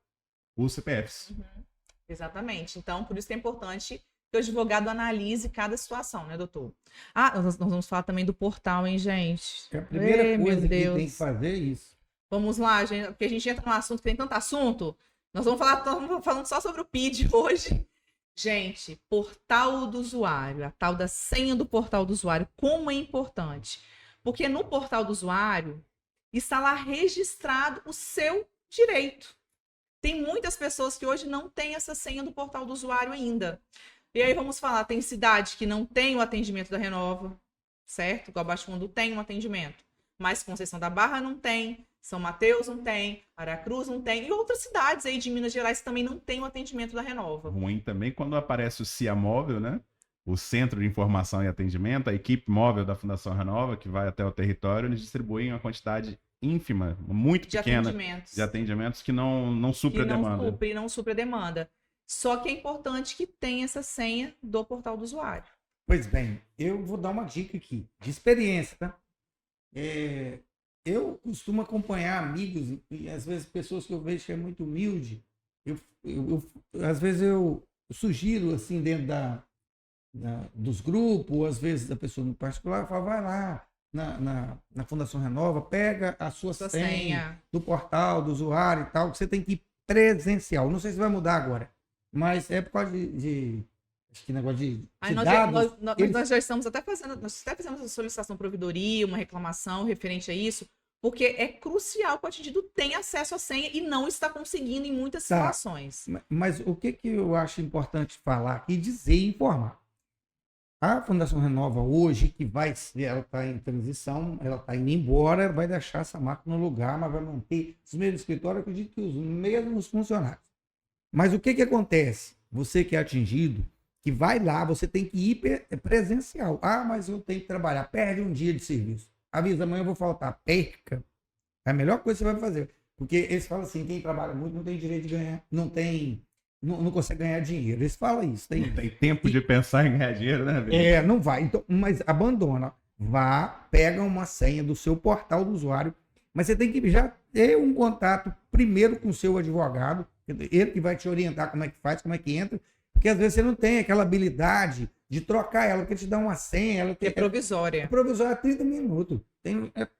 os CPFs. Uhum. Exatamente. Então, por isso que é importante que o advogado analise cada situação, né, doutor? Nós vamos falar também do portal, hein, gente? É a primeira coisa que tem que fazer isso. Vamos lá, gente, porque a gente entra num assunto que tem tanto assunto. Nós vamos falando só sobre o PID hoje. Gente, portal do usuário, a tal da senha do portal do usuário, como é importante. Porque no portal do usuário está lá registrado o seu direito. Tem muitas pessoas que hoje não têm essa senha do portal do usuário ainda. E aí vamos falar, tem cidade que não tem o atendimento da Renova, certo? Igual Baixo Guandu tem um atendimento, mas Conceição da Barra não tem, São Mateus não tem, Aracruz não tem, e outras cidades aí de Minas Gerais também não tem o atendimento da Renova. Ruim também quando aparece o CIA Móvel, né? O Centro de Informação e Atendimento, a equipe móvel da Fundação Renova, que vai até o território, eles distribuem uma quantidade ínfima, muito pequena de atendimentos que não supre a demanda. Não supre a demanda. Só que é importante que tenha essa senha do portal do usuário. Pois bem, eu vou dar uma dica aqui, de experiência, tá? Eu costumo acompanhar amigos e às vezes pessoas que eu vejo que é muito humilde. Às vezes eu sugiro, assim, dentro dos grupos, ou às vezes da pessoa no particular, eu falo, vai lá na Fundação Renova, pega a sua senha do portal do usuário e tal, que você tem que ir presencial. Não sei se vai mudar agora, mas é por causa acho que negócio de dados. Nós já estamos até nós até fizemos uma solicitação para ouvidoria, uma reclamação referente a isso, porque é crucial que o atendido tenha acesso à senha e não está conseguindo em muitas situações. Mas o que eu acho importante falar e dizer e informar? A Fundação Renova hoje, ela está em transição, ela está indo embora, vai deixar essa marca no lugar, mas vai manter os mesmos escritórios, acredito que os mesmos funcionários. Mas o que acontece? Você que é atingido, que vai lá, você tem que ir presencial. Mas eu tenho que trabalhar, perde um dia de serviço. Avisa, amanhã eu vou faltar, perca. É a melhor coisa que você vai fazer. Porque eles falam assim, quem trabalha muito não tem direito de ganhar, não consegue ganhar dinheiro. Eles falam isso. Não tem tempo de pensar em ganhar dinheiro, né? Não vai. Então, mas abandona. Vá, pega uma senha do seu portal do usuário, mas você tem que já ter um contato primeiro com o seu advogado, ele que vai te orientar como é que faz, como é que entra, porque às vezes você não tem aquela habilidade de trocar ela, porque te dá uma senha, ela Que é tem, provisória. é provisória 30 minutos.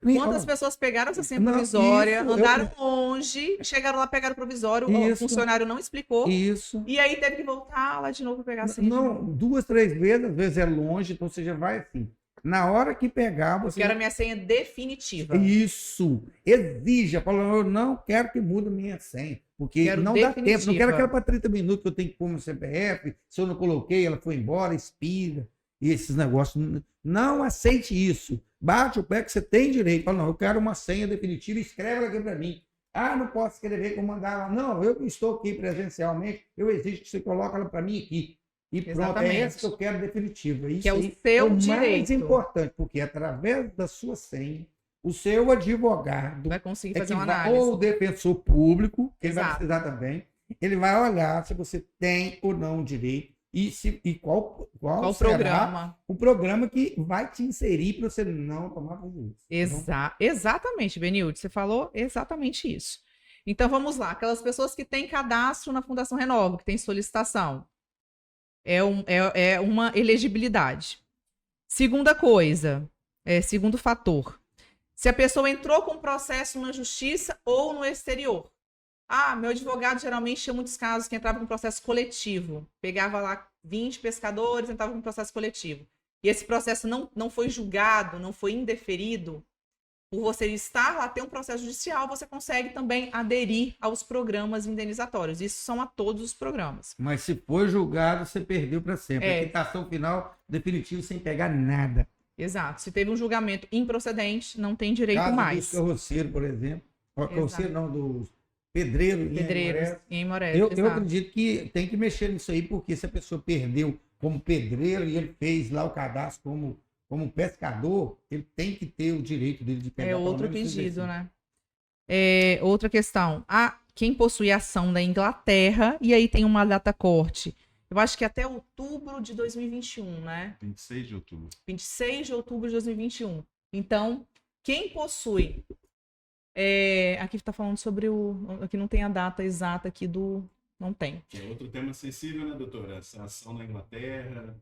Quantas pessoas pegaram essa senha provisória, andaram longe, chegaram lá, pegaram o provisório, o funcionário não explicou, Isso. e aí teve que voltar lá de novo para pegar a senha. Não, 2, 3 vezes, às vezes é longe, então você já vai assim. Na hora que pegar, você... Eu quero a minha senha definitiva. Isso. Exija. Fala, eu não quero que mude a minha senha. Porque Quero não dá definitiva. tempo. Não quero aquela para 30 minutos que eu tenho que pôr no CPF. Se eu não coloquei, ela foi embora, expira. E esses negócios. Não aceite isso. Bate o pé que você tem direito. Fala, não, eu quero uma senha definitiva. Escreve ela aqui para mim. Ah, não posso escrever como mandar lá. Não, eu estou aqui presencialmente. Eu exijo que você coloque ela para mim aqui. E pronto, Exatamente. é essa que eu quero definitiva. Isso Que é o aí seu é o direito. mais importante, porque através da sua senha, o seu advogado Vai conseguir é fazer que uma vai, análise. ou o defensor público, que ele vai Exato. precisar também, ele vai olhar se você tem ou não direito e qual Qual será programa? o programa que vai te inserir para você não tomar prejuízo. Exatamente, Benilde, você falou exatamente isso. Então vamos lá, aquelas pessoas que têm cadastro na Fundação Renova, que tem solicitação. É uma elegibilidade. Segunda coisa, segundo fator. Se a pessoa entrou com processo na justiça ou no exterior. Ah, meu advogado geralmente tinha muitos casos que entrava com processo coletivo. Pegava lá 20 pescadores, entrava com processo coletivo. E esse processo não foi julgado, não foi indeferido. Por você estar lá, ter um processo judicial, você consegue também aderir aos programas indenizatórios. Isso são a todos os programas. Mas se for julgado, você perdeu para sempre. É. A quitação final, definitivo, sem pegar nada. Exato. Se teve um julgamento improcedente, não tem direito Caso mais. dos carroceiros, por exemplo. Carroceiro não, dos pedreiros. Pedreiros em Moré. Eu exato. acredito que tem que mexer nisso aí, porque se a pessoa perdeu como pedreiro e ele fez lá o cadastro como pescador, ele tem que ter o direito dele de pegar. É pelo outro menos pedido, 35. né? Outra questão. Quem possui ação da Inglaterra, e aí tem uma data corte. Eu acho que até outubro de 2021, né? 26 de outubro. 26 de outubro de 2021. Então, quem possui... aqui está falando sobre aqui não tem a data exata aqui do... Não tem. Que é outro tema sensível, né, doutora? Essa ação na Inglaterra.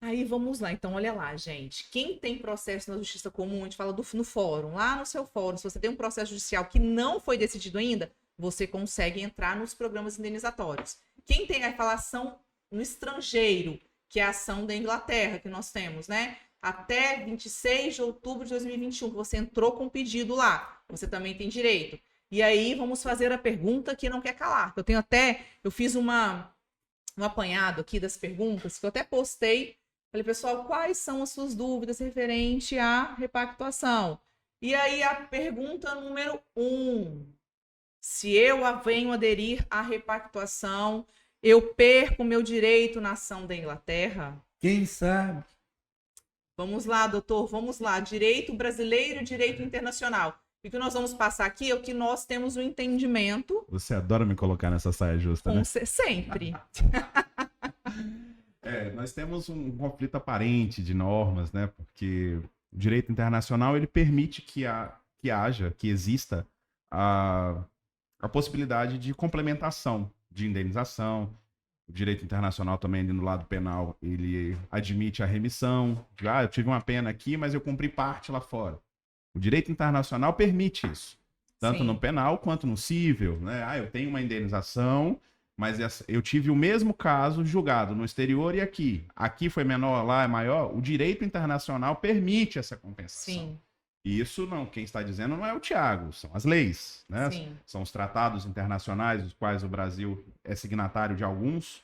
Aí vamos lá, então olha lá, gente. Quem tem processo na Justiça Comum, a gente fala no fórum, lá no seu fórum, se você tem um processo judicial que não foi decidido ainda, você consegue entrar nos programas indenizatórios. Quem tem a ação no estrangeiro, que é a ação da Inglaterra, que nós temos, né? Até 26 de outubro de 2021, que você entrou com pedido lá, você também tem direito. E aí vamos fazer a pergunta que não quer calar. Eu fiz um apanhado aqui das perguntas, que eu até postei. Falei, pessoal, quais são as suas dúvidas referente à repactuação? E aí a pergunta número 1. Se eu venho aderir à repactuação, eu perco o meu direito na ação da Inglaterra? Quem sabe? Vamos lá, doutor, vamos lá. Direito brasileiro e direito internacional. E o que nós vamos passar aqui é o que nós temos o entendimento. Você adora me colocar nessa saia justa, né? Sempre. Nós temos um conflito aparente de normas, né? Porque o direito internacional ele permite que exista a possibilidade de complementação, de indenização. O direito internacional também, no lado penal, ele admite a remissão. Eu tive uma pena aqui, mas eu cumpri parte lá fora. O direito internacional permite isso, tanto Sim. no penal quanto no civil, né? Eu tenho uma indenização, mas eu tive o mesmo caso julgado no exterior e aqui. Aqui foi menor, lá é maior. O direito internacional permite essa compensação. Sim. E isso não, quem está dizendo não é o Tiago, são as leis, né? Sim. São os tratados internacionais, dos quais o Brasil é signatário de alguns.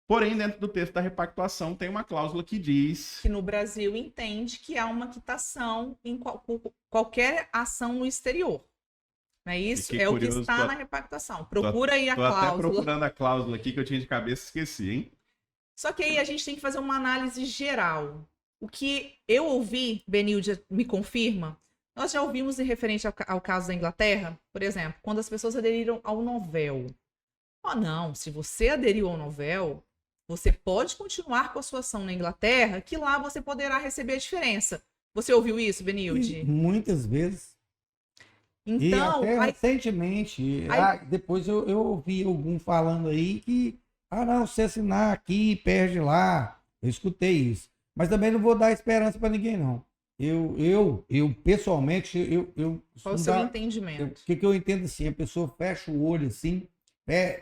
Porém, dentro do texto da repactuação tem uma cláusula que diz... Que no Brasil entende que há uma quitação em qualquer ação no exterior. Não é isso? que É o que curioso, está na repactuação. Procura aí a Tô até cláusula. procurando a cláusula aqui que eu tinha de cabeça e esqueci, hein? Só que aí a gente tem que fazer uma análise geral. O que eu ouvi, Benilde me confirma, nós já ouvimos em referente ao caso da Inglaterra, por exemplo, quando as pessoas aderiram ao Novel. Não, se você aderiu ao Novel, você pode continuar com a sua ação na Inglaterra, que lá você poderá receber a diferença. Você ouviu isso, Benilde? E muitas vezes. Então, e até recentemente, depois eu ouvi algum falando aí que, não, se assinar aqui, perde lá. Eu escutei isso. Mas também não vou dar esperança para ninguém, não. Eu pessoalmente, Qual o seu entendimento? O que eu entendo assim? A pessoa fecha o olho assim,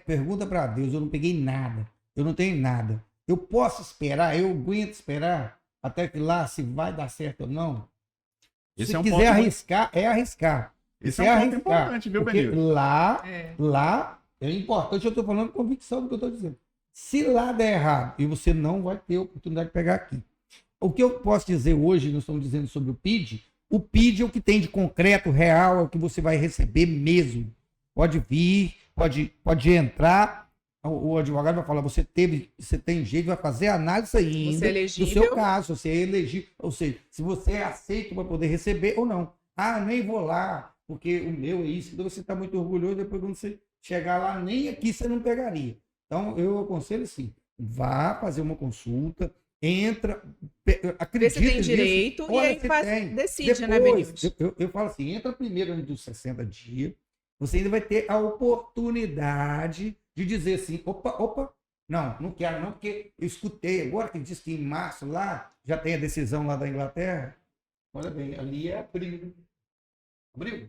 pergunta para Deus, eu não peguei nada, eu não tenho nada. Eu posso esperar, eu aguento esperar até que lá se vai dar certo ou não. Esse se é um quiser ponto arriscar, é arriscar. Esse é um ponto importante, viu, porque Benilton? lá é importante, eu estou falando com convicção do que eu estou dizendo. Se lá der errado e você não vai ter oportunidade de pegar aqui. O que eu posso dizer hoje, nós estamos dizendo sobre o PID é o que tem de concreto, real, é o que você vai receber mesmo. Pode vir, pode entrar, o advogado vai falar, você tem jeito, vai fazer análise ainda Você é do elegível. seu caso, você é elegível, ou seja, se você é aceito para poder receber ou não. Ah, nem vou lá, porque o meu é isso, então você está muito orgulhoso, depois quando você chegar lá, nem aqui você não pegaria. Então, eu aconselho assim, vá fazer uma consulta, entra, acredita Vê se tem nisso, direito e olha aí se tem. decide, né, Depois, Benilton? eu falo assim, entra primeiro dos 60 dias, você ainda vai ter a oportunidade de dizer assim, opa, não quero não, porque eu escutei agora que diz que em março lá, já tem a decisão lá da Inglaterra. Olha bem, ali é abril. Abril?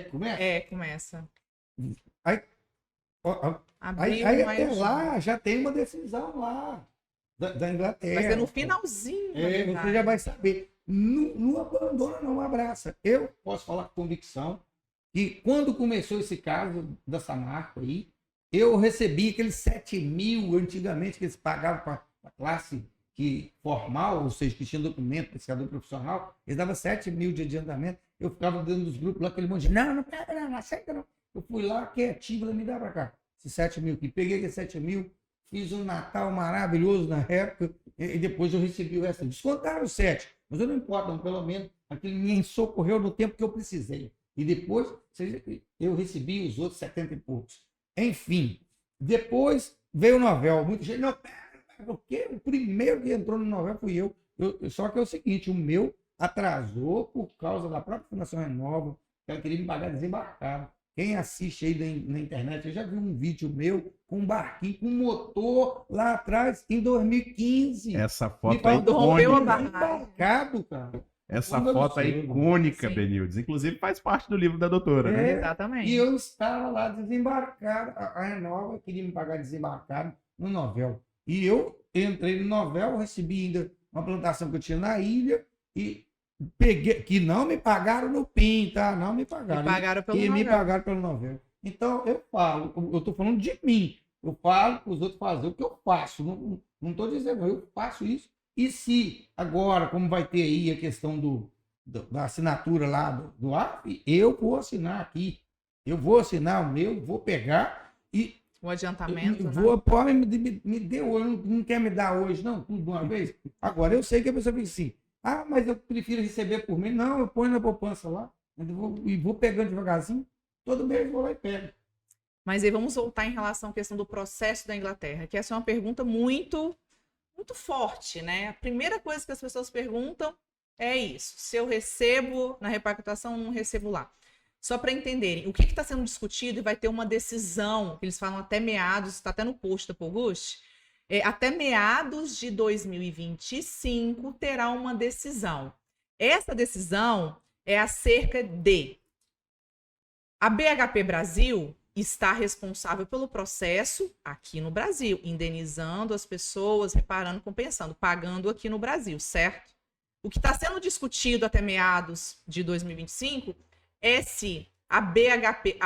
Começa? Começa. Aí, Abril, aí maio, até lá já tem uma decisão lá da Inglaterra. Vai ser no finalzinho. na Você verdade. já vai saber. Não abandona, não abraça. Eu posso falar com convicção que quando começou esse caso da Samarco aí, eu recebi aqueles 7 mil antigamente que eles pagavam para a classe formal, ou seja, que tinha documento, pescador profissional, eles davam 7 mil de adiantamento. Eu ficava dentro dos grupos lá, aquele monte de não pega, não aceita não. Eu fui lá, quietinho, me dá para cá. Esses 7 mil aqui. Peguei aqueles 7 mil, fiz um Natal maravilhoso na época, e depois eu recebi o resto. Descontaram os 7, mas eu não importa, não, pelo menos aquele me socorreu no tempo que eu precisei. E depois eu recebi os outros 70 e poucos. Enfim, depois veio o Novel. Muita gente, não, porque o primeiro que entrou no Novel fui eu. Só que é o seguinte, o meu atrasou por causa da própria Fundação Renova, que ela queria me pagar desembarcado. Quem assiste aí na internet, eu já vi um vídeo meu com um barquinho, com um motor lá atrás, em 2015. Essa foto é quando rompeu a icônica. barra. Embarcado, cara. Essa Quando foto é absurdo. icônica, Sim. Benildes. Inclusive faz parte do livro da doutora, né? Exatamente. E eu estava lá desembarcado. A Renova queria me pagar desembarcado no Novel. E eu entrei no Novel, recebi ainda uma plantação que eu tinha na ilha e peguei, que não me pagaram no PIN, tá? Não me pagaram. Me pagaram pelo E me Novel. pagaram pelo Novel. Então, eu falo, eu estou falando de mim. Eu falo para os outros fazer o que eu faço. Não estou dizendo, eu faço isso. E se agora, como vai ter aí a questão da assinatura lá do AF, eu vou assinar aqui. Eu vou assinar o meu, vou pegar e O adiantamento, né? pode me dê hoje, não quer me dar hoje, não, tudo de uma vez. Agora, eu sei que a pessoa fica assim, mas eu prefiro receber por mês. Não, eu ponho na poupança lá e vou pegando devagarzinho. Todo mês eu vou lá e pego. Mas aí vamos voltar em relação à questão do processo da Inglaterra, que essa é uma pergunta muito, muito forte, né? A primeira coisa que as pessoas perguntam é isso: se eu recebo na repactuação, não recebo lá. Só para entenderem, o que está sendo discutido e vai ter uma decisão, que eles falam até meados, está até no post da Pogust, até meados de 2025 terá uma decisão. Essa decisão é acerca de a BHP Brasil está responsável pelo processo aqui no Brasil, indenizando as pessoas, reparando, compensando, pagando aqui no Brasil, certo? O que está sendo discutido até meados de 2025 é se a BHP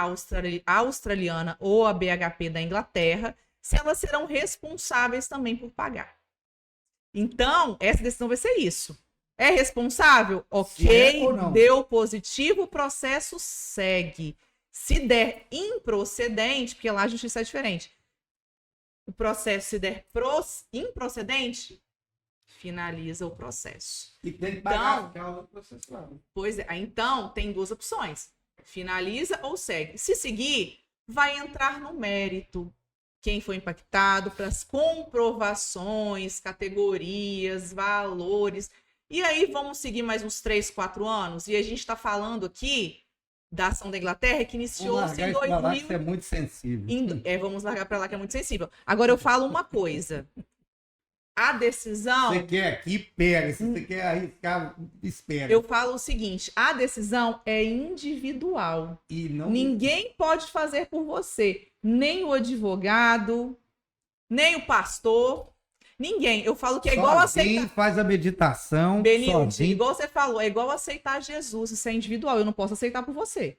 australiana ou a BHP da Inglaterra, se elas serão responsáveis também por pagar. Então, essa decisão vai ser isso. É responsável? Ok, deu positivo, o processo segue. Se der improcedente, porque lá a justiça é diferente, o processo, se der improcedente, finaliza o processo. E tem que pagar a causa processual. Pois é, então tem duas opções: finaliza ou segue. Se seguir, vai entrar no mérito quem foi impactado, para as comprovações, categorias, valores. E aí vamos seguir mais uns 3, 4 anos. E a gente está falando aqui da ação da Inglaterra, que iniciou-se em 2000. Isso é muito sensível. Vamos largar para lá, que é muito sensível. Agora eu falo uma coisa. a decisão... Você quer aqui, pega. Se você quer arriscar, espera. Eu falo o seguinte, a decisão é individual. E não... Ninguém pode fazer por você. Nem o advogado, nem o pastor, ninguém. Eu falo que é igual Sozinho aceitar... faz a meditação, Benilde, sozinho. igual você falou, é igual aceitar Jesus, isso é individual, eu não posso aceitar por você.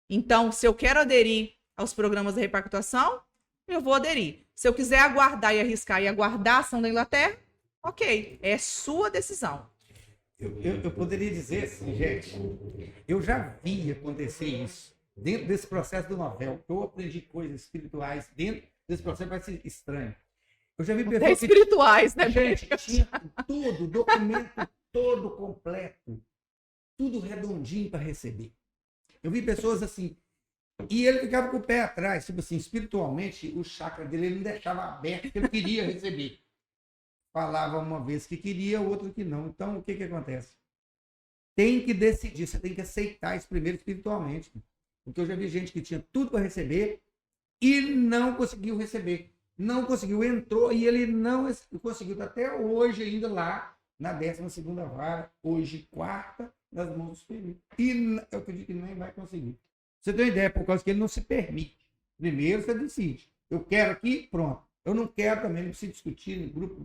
Então, se eu quero aderir aos programas de repactuação, eu vou aderir. Se eu quiser aguardar e arriscar e aguardar a ação da Inglaterra, ok, é sua decisão. Eu poderia dizer assim, gente, eu já vi acontecer isso dentro desse processo do Novel. Eu aprendi coisas espirituais dentro desse processo, vai ser estranho. Eu já vi Até pessoas espirituais, né? gente, tinha tudo, documento todo completo, tudo redondinho para receber. Eu vi pessoas assim, e ele ficava com o pé atrás, tipo assim, espiritualmente, o chakra dele ele não deixava aberto, porque ele queria receber. Falava uma vez que queria, outra que não. Então, o que que acontece? Tem que decidir, você tem que aceitar isso primeiro espiritualmente. Porque eu já vi gente que tinha tudo para receber e não conseguiu receber. Não conseguiu, entrou e ele não conseguiu. Tá até hoje ainda lá, na 12ª vara, hoje 4ª, nas mãos do superior. E eu acredito que nem vai conseguir. Você tem uma ideia, por causa que ele não se permite. Primeiro você decide. Eu quero aqui, pronto. Eu não quero também, não preciso discutir no grupo,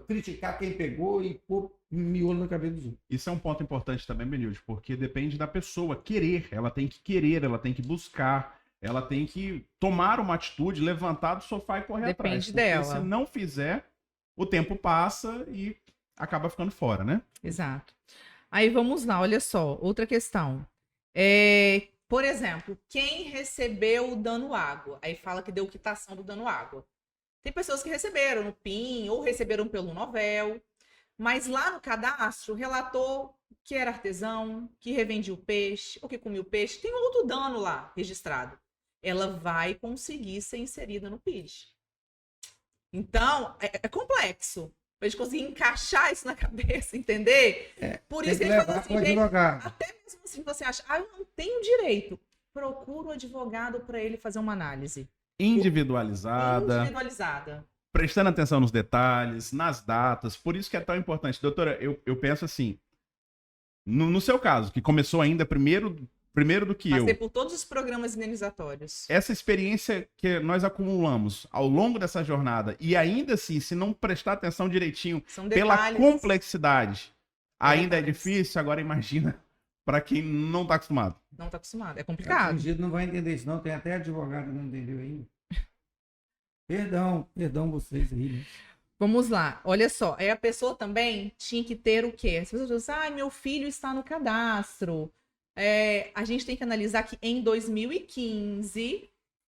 criticar quem pegou e pôr miolo na cabeça dos outros. Isso é um ponto importante também, Benilde, porque depende da pessoa querer. Ela tem que querer, ela tem que buscar, ela tem que tomar uma atitude, levantar do sofá e correr atrás. Depende dela. Se não fizer, o tempo passa e acaba ficando fora, né? Exato. Aí vamos lá, olha só, outra questão. Por exemplo, quem recebeu o dano água? Aí fala que deu quitação do dano água. Tem pessoas que receberam no PIN ou receberam pelo Novel, mas lá no cadastro relatou que era artesão, que revendia o peixe ou que comia o peixe. Tem outro dano lá registrado. Ela vai conseguir ser inserida no PID. Então, é complexo. Pra gente conseguir encaixar isso na cabeça, entender? Por isso que ele fala assim, gente, até mesmo assim você acha, eu não tenho direito. Procura um advogado para ele fazer uma análise. Individualizada. Prestando atenção nos detalhes, nas datas. Por isso que é tão importante. Doutora, eu penso assim, no seu caso, que começou ainda primeiro do que Passei por todos os programas indenizatórios. Essa experiência que nós acumulamos ao longo dessa jornada, e ainda assim, se não prestar atenção direitinho, pela complexidade, ainda é difícil. Agora imagina para quem não está acostumado. Não está acostumado, é complicado. O não vai entender isso não, tem até advogado que não entendeu ainda. Perdão vocês aí, né? Vamos lá, olha só, aí a pessoa também tinha que ter o quê? As pessoas dizem, meu filho está no cadastro. A gente tem que analisar que em 2015,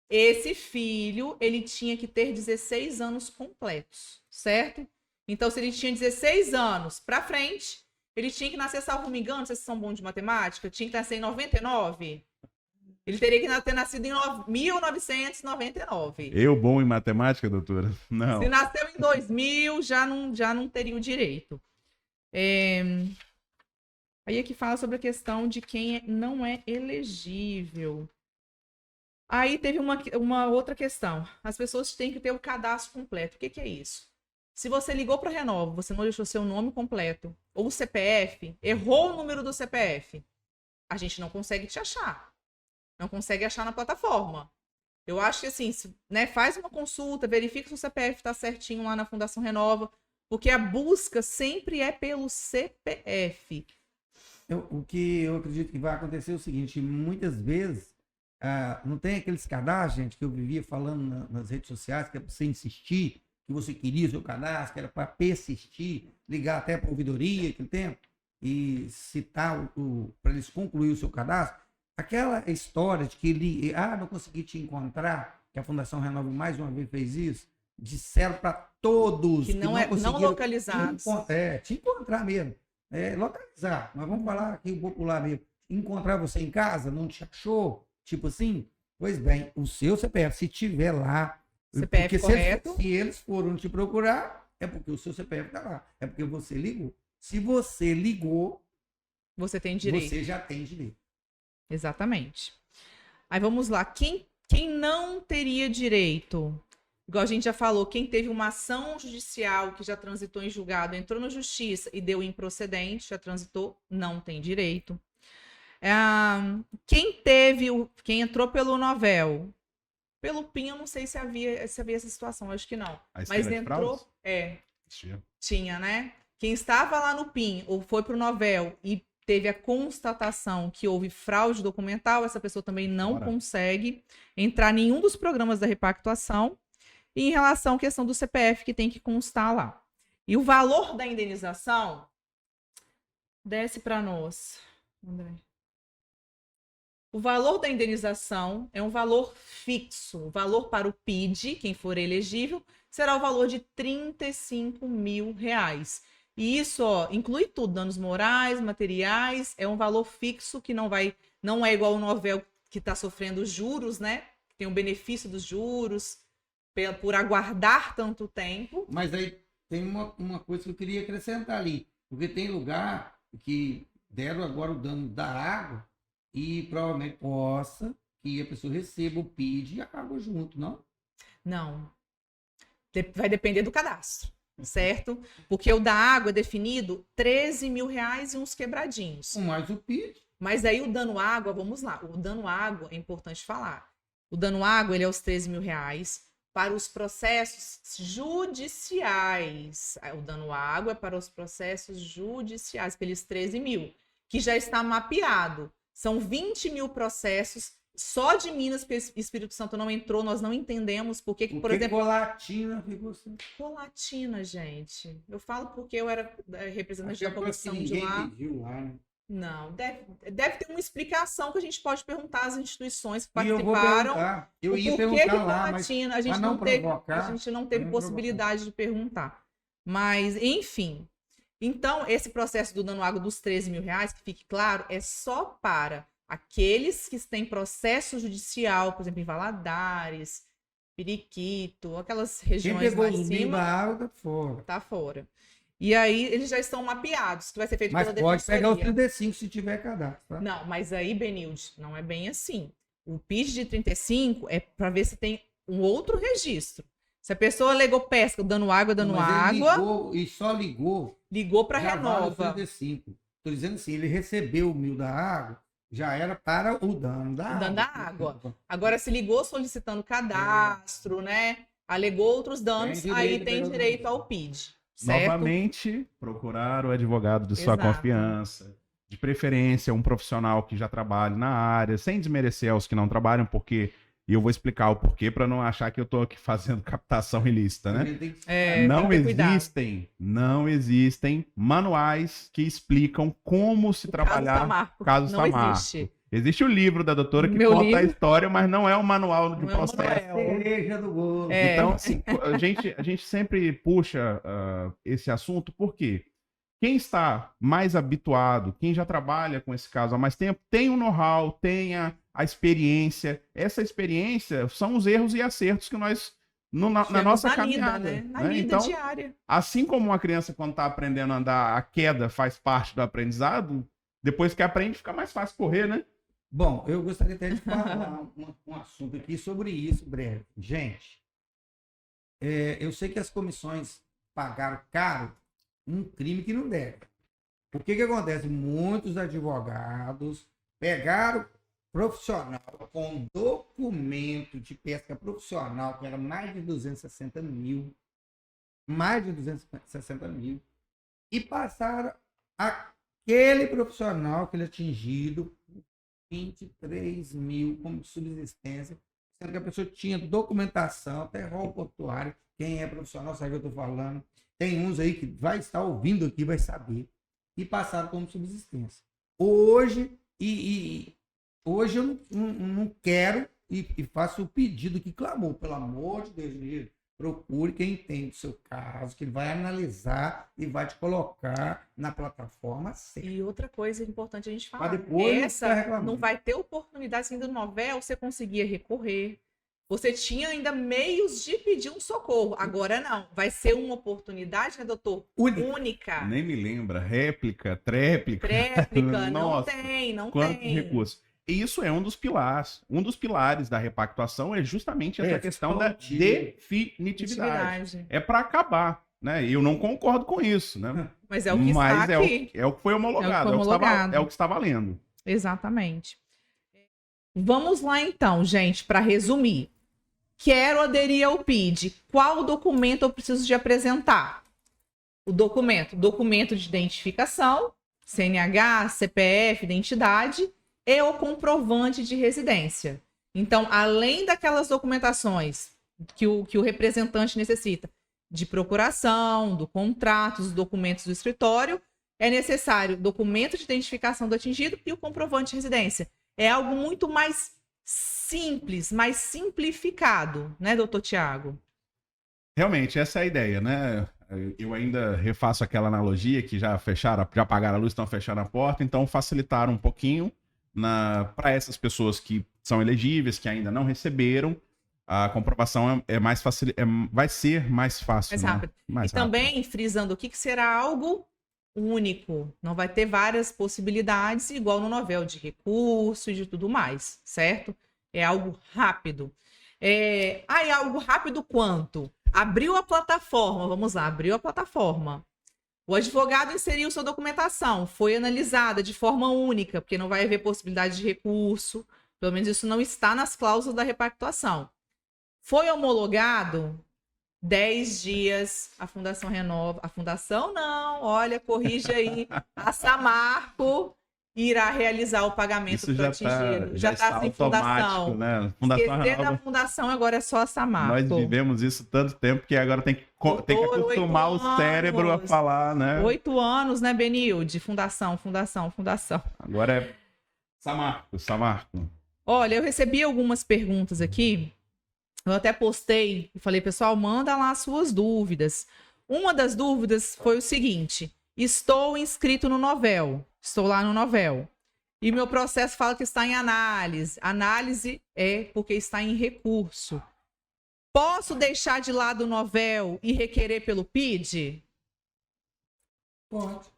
esse filho, ele tinha que ter 16 anos completos, certo? Então, se ele tinha 16 anos para frente, ele tinha que nascer, salvo me engano, vocês são bons de matemática, tinha que nascer em 99. Ele teria que ter nascido em 1999. Eu bom em matemática, doutora? Não. Se nasceu em 2000, já não teria o direito. Aí aqui fala sobre a questão de quem não é elegível. Aí teve uma outra questão. As pessoas têm que ter o cadastro completo. O que é isso? Se você ligou para a Renova, você não deixou seu nome completo, ou o CPF, errou o número do CPF, a gente não consegue te achar. Não consegue achar na plataforma. Eu acho que assim, faz uma consulta, verifica se o CPF está certinho lá na Fundação Renova, porque a busca sempre é pelo CPF. O que eu acredito que vai acontecer é o seguinte, muitas vezes, não tem aqueles cadastros, gente, que eu vivia falando nas redes sociais, que é para você insistir, que você queria o seu cadastro, que era para persistir, ligar até para a ouvidoria, aquele tempo, e citar para eles concluir o seu cadastro. Aquela história de que ele, não consegui te encontrar, que a Fundação Renova mais uma vez fez isso, disseram para todos que não localizados. Te encontrar mesmo. Localizar, mas vamos falar aqui o popular mesmo. Encontrar você em casa, não te achou? Tipo assim? Pois bem, o seu CPF, se tiver lá, CPF correto. Se eles foram te procurar, é porque o seu CPF está lá. É porque você ligou. Se você ligou, você tem direito. Você já tem direito. Exatamente. Aí vamos lá. Quem não teria direito? igual a gente já falou, quem teve uma ação judicial que já transitou em julgado, entrou na justiça e deu improcedente, já transitou, não tem direito. Quem entrou pelo Novel, pelo PIN, eu não sei se havia essa situação, acho que não. A esteira Mas de entrou, fraudes? tinha, né? Quem estava lá no PIN ou foi para o Novel e teve a constatação que houve fraude documental, essa pessoa também não consegue entrar em nenhum dos programas da repactuação. E em relação à questão do CPF, que tem que constar lá. E o valor da indenização, desce para nós, André. O valor da indenização é um valor fixo. O valor para o PID, quem for elegível, será o valor de R$35 mil. E isso, inclui tudo, danos morais, materiais, é um valor fixo que não é igual o Novel que está sofrendo juros, né? Tem o benefício dos juros, por aguardar tanto tempo. Mas aí tem uma coisa que eu queria acrescentar ali, porque tem lugar que deram agora o dano da água e provavelmente possa que a pessoa receba o PID e a água junto, não? Não. Vai depender do cadastro. Certo? Porque o da água é definido R$13 mil e uns quebradinhos. Mais o PID. Mas aí o dano água, vamos lá. O dano água é importante falar. O dano água, ele é os R$13 mil para os processos judiciais. O dano água é para os processos judiciais, aqueles 13 mil, que já está mapeado. São 20 mil processos. Só de Minas, porque Espírito Santo não entrou, nós não entendemos por que, por exemplo... Colatina ficou assim? Colatina, gente. Eu falo porque eu era representante da comissão de lá. Pediu lá, né? Não, deve ter uma explicação que a gente pode perguntar às instituições que E eu vou participaram. perguntar. Eu ia Por que perguntar lá, colatina? mas A gente não não teve possibilidade de perguntar. Mas, enfim. Então, esse processo do dano água dos R$13 mil, que fique claro, é só para aqueles que têm processo judicial, por exemplo, em Valadares, Periquito, aquelas regiões Quem pegou lá em o cima, da água tá fora. tá fora. E aí eles já estão mapeados, que vai ser feito Mas pela pode pegar os defensoria. 35 se tiver cadastro, tá? Não, mas aí, Benilde, não é bem assim. O PID de 35 é para ver se tem um outro registro. Se a pessoa alegou pesca, dando água, Mas ele ligou e só ligou para já vale os Renova. 35. Estou dizendo assim, ele recebeu o 1.000 da água, já era para o dano da água. O dano da água. Agora, se ligou solicitando cadastro, né? Alegou outros danos, aí tem direito ao PID. Certo? Novamente, procurar o advogado de sua Exato. confiança. De preferência, um profissional que já trabalhe na área, sem desmerecer os que não trabalham, porque... E eu vou explicar o porquê para não achar que eu estou aqui fazendo captação ilícita, né? Não existem manuais que explicam como se trabalhar caso Samarco. Existe o livro da doutora que conta a história, mas não é o manual de processo. Cereja do bolo. Então, assim, a gente sempre puxa esse assunto, por quê? Quem está mais habituado, quem já trabalha com esse caso há mais tempo, tem o know-how, tem a experiência. Essa experiência são os erros e acertos que nós, na nossa caminhada. Né? Na lida então, diária. Assim como uma criança, quando está aprendendo a andar, a queda faz parte do aprendizado, depois que aprende, fica mais fácil correr, né? Bom, eu gostaria até de falar um assunto aqui sobre isso, breve. Gente, eu sei que as comissões pagaram caro um crime que não deve. O que acontece? Muitos advogados pegaram profissional com documento de pesca profissional, que era mais de 260 mil, e passaram aquele profissional que ele atingido 23 mil como subsistência, sendo que a pessoa tinha documentação, até rol portuário, quem é profissional sabe o que eu estou falando. Tem uns aí que vai estar ouvindo aqui, vai saber. E passaram como subsistência. Hoje eu não quero e faço o pedido que clamou. Pelo amor de Deus, procure quem entende o seu caso, que vai analisar e vai te colocar na plataforma certa. E outra coisa importante a gente falar. Depois não vai ter oportunidade ainda no Novel, você conseguia recorrer. Você tinha ainda meios de pedir um socorro. Agora não. Vai ser uma oportunidade, né, doutor? Única. Nem me lembra. Réplica, tréplica. Tréplica, não tem. Quantos recursos. Isso é um dos pilares. Um dos pilares da repactuação é justamente essa questão da definitividade. É para acabar, né? Eu não concordo com isso, né? Mas é o que está aqui. É o que foi homologado, é o que está valendo. Exatamente. Vamos lá então, gente, para resumir. Quero aderir ao PID. Qual documento eu preciso de apresentar? O documento de identificação, CNH, CPF, identidade e o comprovante de residência. Então, além daquelas documentações que o representante necessita, de procuração, do contrato, dos documentos do escritório, é necessário o documento de identificação do atingido e o comprovante de residência. É algo muito mais simples, mais simplificado, né, doutor Tiago? Realmente, essa é a ideia, né? Eu ainda refaço aquela analogia que já apagaram a luz, estão fechando a porta, então facilitaram um pouquinho para essas pessoas que são elegíveis, que ainda não receberam, a comprovação vai ser mais fácil. Mais rápido. Né? Também, frisando aqui, que será algo único. Não vai ter várias possibilidades, igual no novel de recurso e de tudo mais, certo? É algo rápido. É algo rápido quanto? Abriu a plataforma, vamos lá, abriu a plataforma. O advogado inseriu sua documentação, foi analisada de forma única, porque não vai haver possibilidade de recurso, pelo menos isso não está nas cláusulas da repactuação. Foi homologado, 10 dias, a fundação renova. A fundação não, olha, corrige aí. A Samarco irá realizar o pagamento para o atingido. Já está sem fundação. Né? Esquecer da fundação, agora é só a Samarco. Nós vivemos isso tanto tempo que agora tem que acostumar o cérebro a falar, né? 8 anos, né, Benilde? Fundação. Agora é Samarco. Olha, eu recebi algumas perguntas aqui. Eu até postei e falei, pessoal, manda lá as suas dúvidas. Uma das dúvidas foi o seguinte: estou inscrito no novel, estou lá no novel, e meu processo fala que está em análise. Análise é porque está em recurso. Posso deixar de lado o novel e requerer pelo PID? Pode.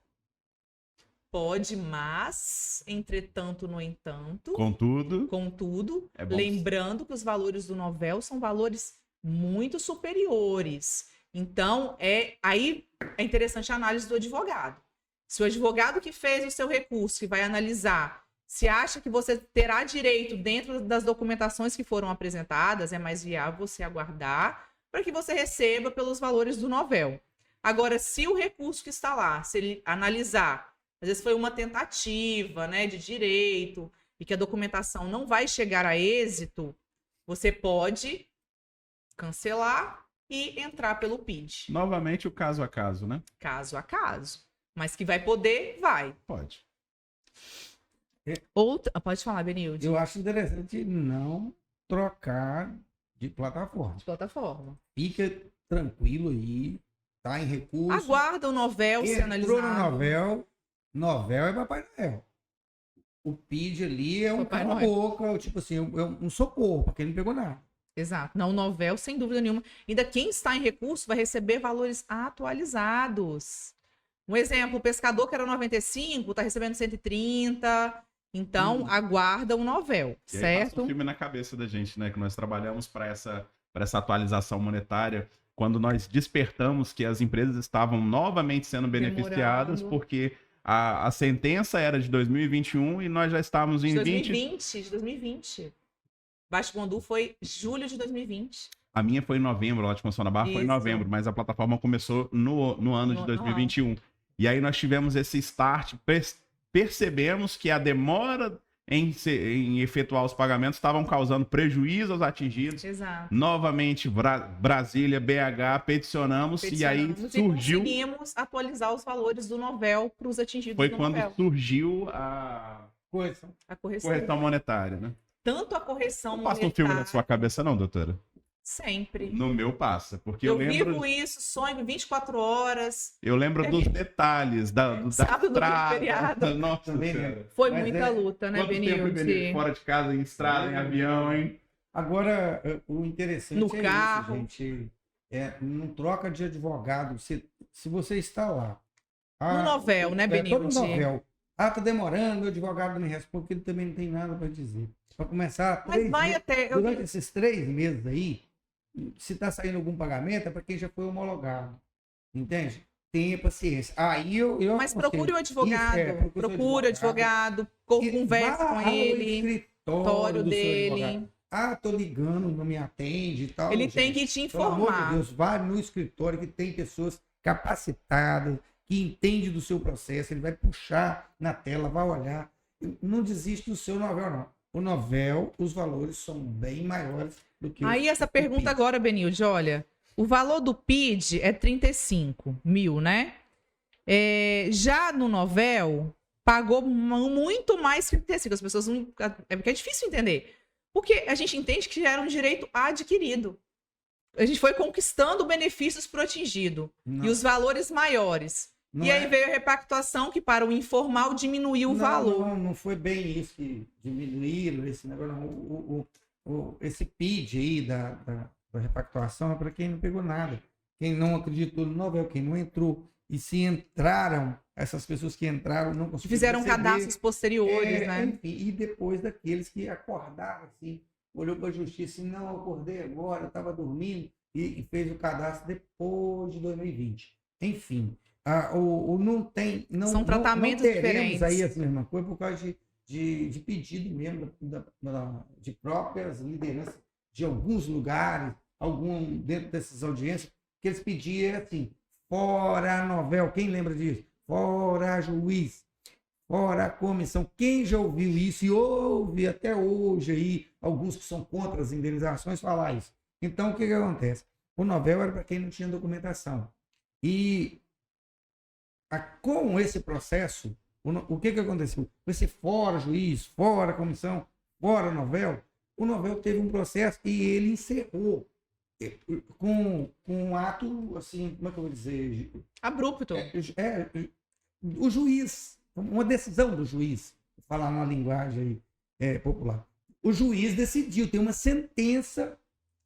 Pode, mas, entretanto, no entanto... Contudo, lembrando que os valores do novel são valores muito superiores. Então, aí é interessante a análise do advogado. Se o advogado que fez o seu recurso, que vai analisar, se acha que você terá direito dentro das documentações que foram apresentadas, é mais viável você aguardar para que você receba pelos valores do novel. Agora, se o recurso que está lá, se ele analisar, às vezes foi uma tentativa, né, de direito e que a documentação não vai chegar a êxito, você pode cancelar e entrar pelo PID. Novamente o caso a caso, né? Caso a caso. Mas que vai poder, vai. Pode. Pode falar, Benilde. Eu acho interessante não trocar de plataforma. Fica tranquilo aí, tá em recurso. Aguarda o novel ser analisado. Entrou no novel é Papai Noel. O PID ali é um cala-boca, tipo assim, é um socorro para quem não pegou nada. Exato. Não, o novel, sem dúvida nenhuma. Ainda quem está em recurso vai receber valores atualizados. Um exemplo, o pescador que era 95, está recebendo 130. Então, aguarda o novel, e certo? Aí passa um filme na cabeça da gente, né? Que nós trabalhamos para essa atualização monetária, quando nós despertamos que as empresas estavam novamente sendo beneficiadas, porque a sentença era de 2021 e nós já estávamos em 2020. Baixo Guandu foi julho de 2020. A minha foi em novembro, lá de Conceição da Barra foi em novembro, mas a plataforma começou no ano de 2021. E aí nós tivemos esse start, percebemos que a demora em efetuar os pagamentos estavam causando prejuízo aos atingidos. Exato. Novamente, Brasília, BH, peticionamos e aí surgiu... E conseguimos atualizar os valores do novel para os atingidos Foi do quando novel. Surgiu a correção monetária, né? Tanto a correção monetária... Passa um filme na sua cabeça não, doutora? Sempre. No meu passa, porque eu lembro... vivo isso, sonho 24 horas. Eu lembro dos detalhes da Sábado estrada. feriado. Nossa, né? Foi muita luta, né, Benilde? Fora de casa, em estrada, em avião, hein? Agora, o interessante no carro. Isso, gente. Não troca de advogado. Se você está lá... No novel, né, Benilde? No novel. Ah, tá demorando, meu advogado não me responde, porque ele também não tem nada para dizer. Para começar, Mas vai até. durante esses 3 meses aí, se está saindo algum pagamento, é para quem já foi homologado. Entende? Tenha paciência. Aí eu Mas procure o advogado. Procure o advogado, converse com ele. Escritório do seu dele. advogado. Ah, tô ligando, não me atende e tal. Ele gente. tem que te Pelo amor de informar. Deus, vai no escritório que tem pessoas capacitadas, que entendem do seu processo. Ele vai puxar na tela, vai olhar. Não desiste do seu novel, não. O novel, os valores são bem maiores do que Aí essa pergunta PID. agora, Benilde, olha. O valor do PID é 35 mil, né? Já no novel, pagou muito mais que 35. As pessoas não... É porque é difícil entender. Porque a gente entende que era um direito adquirido. A gente foi conquistando benefícios pro atingido. Não. E os valores maiores. Não e aí é- veio a repactuação que para o informal diminuiu o valor. Não foi bem isso que diminuíram esse negócio. Não. Esse PID aí da repactuação é para quem não pegou nada. Quem não acreditou no novel, quem não entrou. E se entraram, essas pessoas que entraram não Que conseguiram fizeram receber. cadastros posteriores, né? Enfim, e depois daqueles que acordaram assim, olhou para a justiça e não acordei agora, estava dormindo e fez o cadastro depois de 2020. Enfim, não tem. Não, São tratamentos não teremos diferentes. aí essa mesma coisa por causa de pedido mesmo de próprias lideranças de alguns lugares, dentro dessas audiências, que eles pediam assim, fora novel, quem lembra disso? Fora juiz, fora a comissão. Quem já ouviu isso e ouve até hoje aí, alguns que são contra as indenizações, falar isso. Então, o que acontece? O novel era para quem não tinha documentação. E com esse processo, o que aconteceu? Esse fora juiz, fora comissão, fora novel, o novel teve um processo e ele encerrou com um ato, assim, como é que eu vou dizer? Abrupto. O juiz, uma decisão do juiz, vou falar numa linguagem popular. O juiz decidiu, tem uma sentença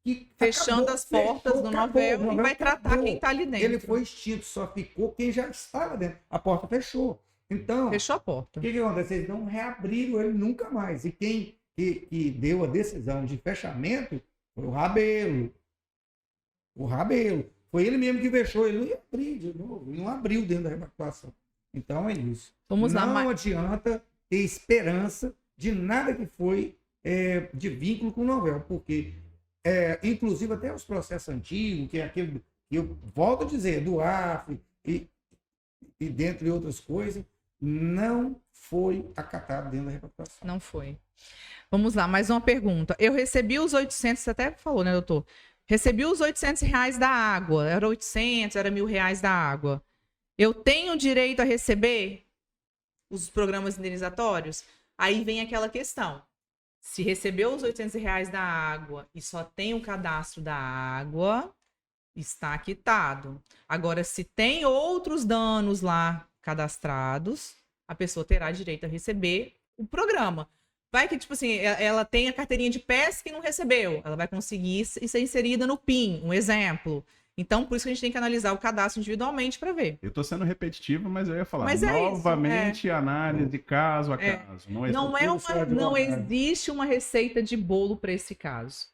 que Fechando as portas do novel e vai tratar quem está ali dentro. Ele foi extinto, só ficou quem já está lá dentro. A porta fechou. Então, Fechou a porta. o que acontece? Eles não reabriram ele nunca mais. E quem que deu a decisão de fechamento foi o Rabelo. O Rabelo. Foi ele mesmo que fechou. Ele não ia abrir de novo. Ele não abriu dentro da repactuação. Então é isso. Vamos lá. Não adianta ter esperança de nada que foi de vínculo com o novel. Porque, inclusive, até os processos antigos, que é aquele que eu volto a dizer, do AF e dentre outras coisas, não foi acatado dentro da repactuação. Não foi. Vamos lá, mais uma pergunta. Eu recebi os 800, você até falou, né, doutor? Recebi os R$800 da água. Era 800, era R$1.000 da água. Eu tenho direito a receber os programas indenizatórios? Aí vem aquela questão. Se recebeu os R$800 da água e só tem o cadastro da água, está quitado. Agora, se tem outros danos lá cadastrados, a pessoa terá direito a receber o programa. Vai que, tipo assim, ela tem a carteirinha de pesca e não recebeu. Ela vai conseguir ser inserida no PIN, um exemplo. Então, por isso que a gente tem que analisar o cadastro individualmente para ver. Eu tô sendo repetitivo, mas eu ia falar Mas é novamente análise caso a caso. Não existe uma receita de bolo para esse caso.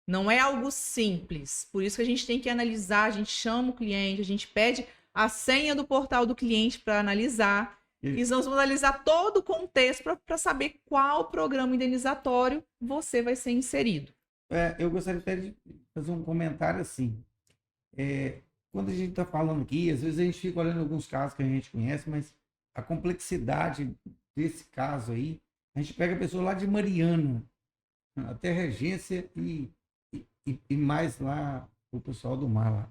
Não é algo simples. Por isso que a gente tem que analisar, a gente chama o cliente, a gente pede a senha do portal do cliente para analisar. E nós vamos analisar todo o contexto para saber qual programa indenizatório você vai ser inserido. Eu gostaria até de fazer um comentário assim. Quando a gente está falando aqui, às vezes a gente fica olhando alguns casos que a gente conhece, mas a complexidade desse caso aí, a gente pega a pessoa lá de Mariana, até Regência e mais lá o pessoal do mar lá.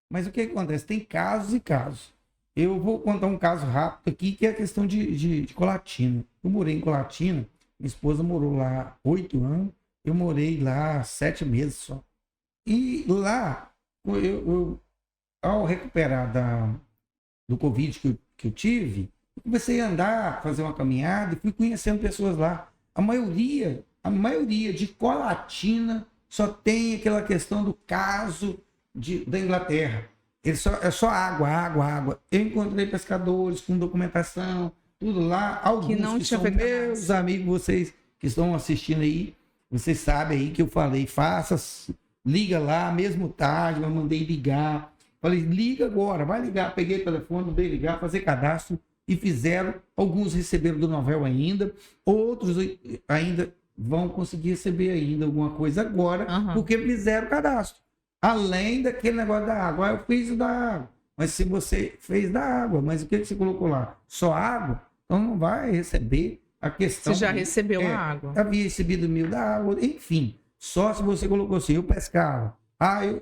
Mas o que acontece? Tem casos e casos. Eu vou contar um caso rápido aqui, que é a questão de Colatina. Eu morei em Colatina, minha esposa morou lá 8 anos, eu morei lá 7 meses só. E lá, eu ao recuperar do Covid que eu tive, eu comecei a andar, fazer uma caminhada e fui conhecendo pessoas lá. A maioria de Colatina só tem aquela questão do caso da Inglaterra. É só água. Eu encontrei pescadores com documentação, tudo lá. Alguns não que tinha são feito meus cadastro. amigos, vocês que estão assistindo aí, vocês sabem aí que eu falei, liga lá, mesmo tarde, eu mandei ligar. Falei, liga agora, vai ligar. Peguei o telefone, mandei ligar, fazer cadastro e fizeram. Alguns receberam do Novel ainda, outros ainda vão conseguir receber ainda alguma coisa agora, porque fizeram cadastro. Além daquele negócio da água. Eu fiz o da água. Mas se você fez da água, mas o que você colocou lá? Só água? Então não vai receber a questão. Você já recebeu a água. Havia recebido 1.000 da água, enfim. Só se você colocou assim, eu pescava.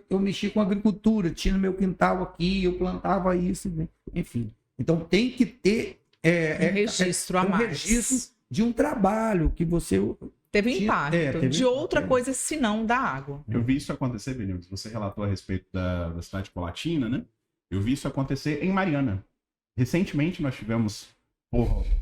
Eu mexi com agricultura, tinha no meu quintal aqui, eu plantava isso, enfim. Então tem que ter um registro a mais. Registro de um trabalho que você teve impacto de outra coisa senão da água. Eu vi isso acontecer, Benilton. Você relatou a respeito da cidade de Colatina, né? Eu vi isso acontecer em Mariana. Recentemente nós tivemos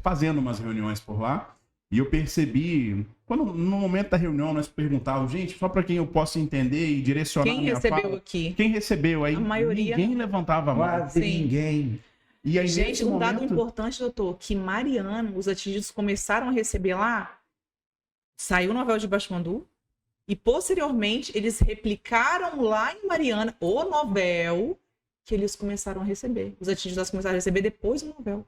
fazendo umas reuniões por lá e eu percebi, quando no momento da reunião nós perguntávamos, gente, só para quem eu possa entender e direcionar quem recebeu aqui? Quem recebeu aí? A maioria. Ninguém levantava a mão. Quase ninguém. E aí, gente, um dado importante, doutor, que Mariana, os atingidos começaram a receber lá, saiu o Novel de Baixo Mandu e posteriormente eles replicaram lá em Mariana o Novel que eles começaram a receber. Os atingidos começaram a receber depois do Novel.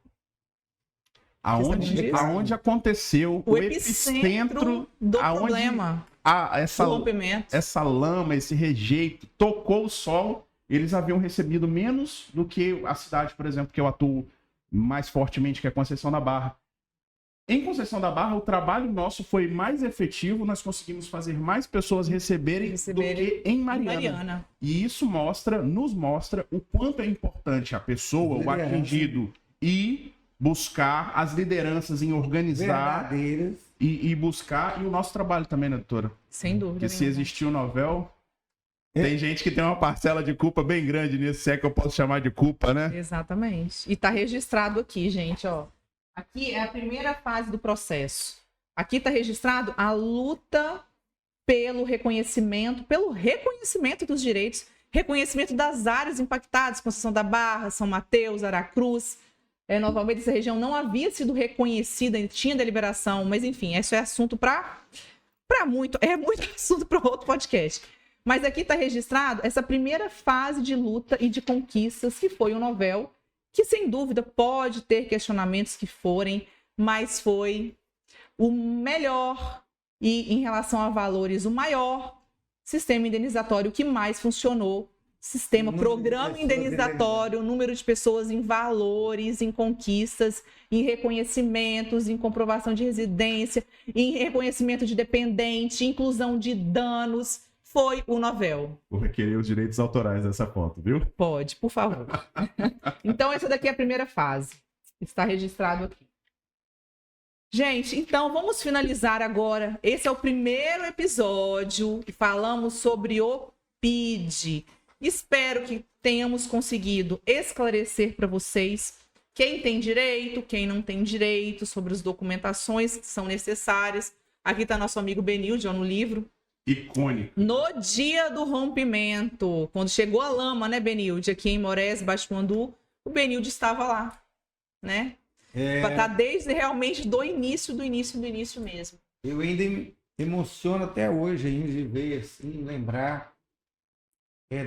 Aonde aconteceu o epicentro do problema, essa rompimento. Essa lama, esse rejeito, tocou o solo, eles haviam recebido menos do que a cidade, por exemplo, que eu atuo mais fortemente, que é Conceição da Barra. Em Conceição da Barra, o trabalho nosso foi mais efetivo, nós conseguimos fazer mais pessoas receberem do que em Mariana. E isso nos mostra o quanto é importante a pessoa, o atingido, e buscar as lideranças em organizar e buscar, e o nosso trabalho também, né, doutora? Sem dúvida. Porque se existir o Novel, tem gente que tem uma parcela de culpa bem grande nisso, se é que eu posso chamar de culpa, né? Exatamente. E tá registrado aqui, gente, ó. Aqui é a primeira fase do processo. Aqui está registrado a luta pelo reconhecimento dos direitos, reconhecimento das áreas impactadas, Conceição da Barra, São Mateus, Aracruz. Nova Almeida, essa região não havia sido reconhecida, tinha deliberação, mas enfim, isso é assunto para muito assunto para outro podcast. Mas aqui está registrado essa primeira fase de luta e de conquistas, que foi o Novel, que sem dúvida pode ter questionamentos que forem, mas foi o melhor e, em relação a valores, o maior sistema indenizatório que mais funcionou. Programa indenizatório, número de pessoas em valores, em conquistas, em reconhecimentos, em comprovação de residência, em reconhecimento de dependente, inclusão de danos. Foi o Novel. Vou requerer os direitos autorais dessa foto, viu? Pode, por favor. Então, essa daqui é a primeira fase. Está registrado aqui. Gente, então vamos finalizar agora. Esse é o primeiro episódio que falamos sobre o PID. Espero que tenhamos conseguido esclarecer para vocês quem tem direito, quem não tem direito, sobre as documentações que são necessárias. Aqui está nosso amigo Benilton no livro. Icônico. No dia do rompimento, quando chegou a lama, né, Benilde, aqui em Morés, Baixo Mandu, o Benilde estava lá, né? Tá desde realmente do início mesmo. Eu ainda me emociono até hoje ainda de ver, assim, lembrar.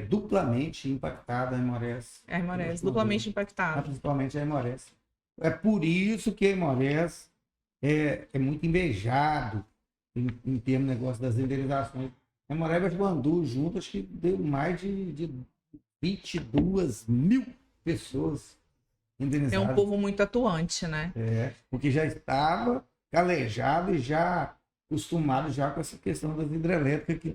Duplamente impactada a Aimorés. A Aimorés, duplamente impactada. Principalmente a Aimorés. É por isso que a Aimorés é muito invejado em termos de negócio das indenizações. A Aimorés e Baixo Mandu juntas que deu mais de 22 mil pessoas indenizadas. É um povo muito atuante, né? Porque já estava calejado e já acostumado já com essa questão das hidrelétricas que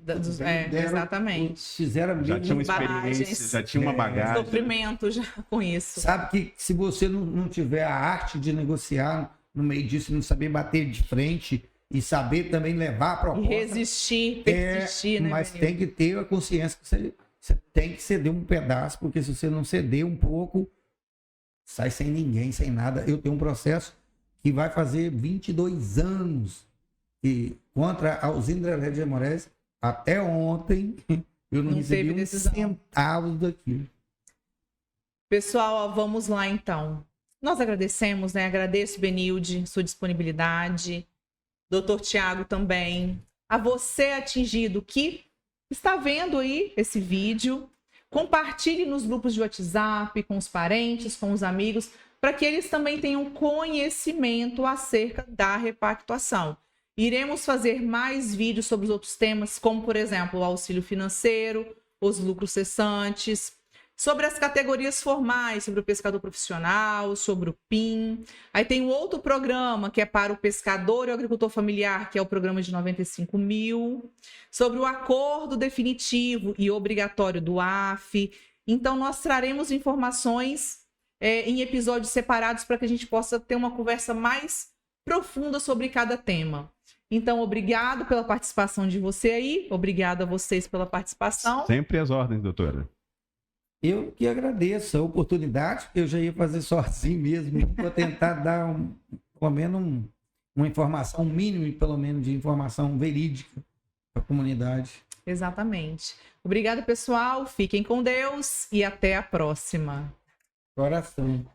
exatamente. Fizeram já tinha uma experiência, já tinha uma bagagem. Sofrimento já com isso. Sabe que se você não tiver a arte de negociar no meio disso, não saber bater de frente e saber também levar a proposta. E resistir, persistir, né? Mas tem que ter a consciência que você tem que ceder um pedaço, porque se você não ceder um pouco, sai sem ninguém, sem nada. Eu tenho um processo que vai fazer 22 anos e contra a usina hidrelétrica de Aimorés, até ontem, eu não recebi um centavo daquilo. Pessoal, vamos lá então. Nós agradecemos, né? Agradeço, Benilde, sua disponibilidade. Doutor Tiago também. A você atingido que está vendo aí esse vídeo. Compartilhe nos grupos de WhatsApp, com os parentes, com os amigos, para que eles também tenham conhecimento acerca da repactuação. Iremos fazer mais vídeos sobre os outros temas, como, por exemplo, o auxílio financeiro, os lucros cessantes, sobre as categorias formais, sobre o pescador profissional, sobre o PIN. Aí tem um outro programa que é para o pescador e o agricultor familiar, que é o programa de 95 mil, sobre o acordo definitivo e obrigatório do AF. Então, nós traremos informações em episódios separados para que a gente possa ter uma conversa mais profunda sobre cada tema. Então, obrigado pela participação de você aí. Obrigado a vocês pela participação. Sempre às ordens, doutora. Eu que agradeço a oportunidade, eu já ia fazer sozinho mesmo, vou tentar dar pelo menos uma informação, um mínimo pelo menos de informação verídica para a comunidade. Exatamente. Obrigado, pessoal. Fiquem com Deus e até a próxima. Coração.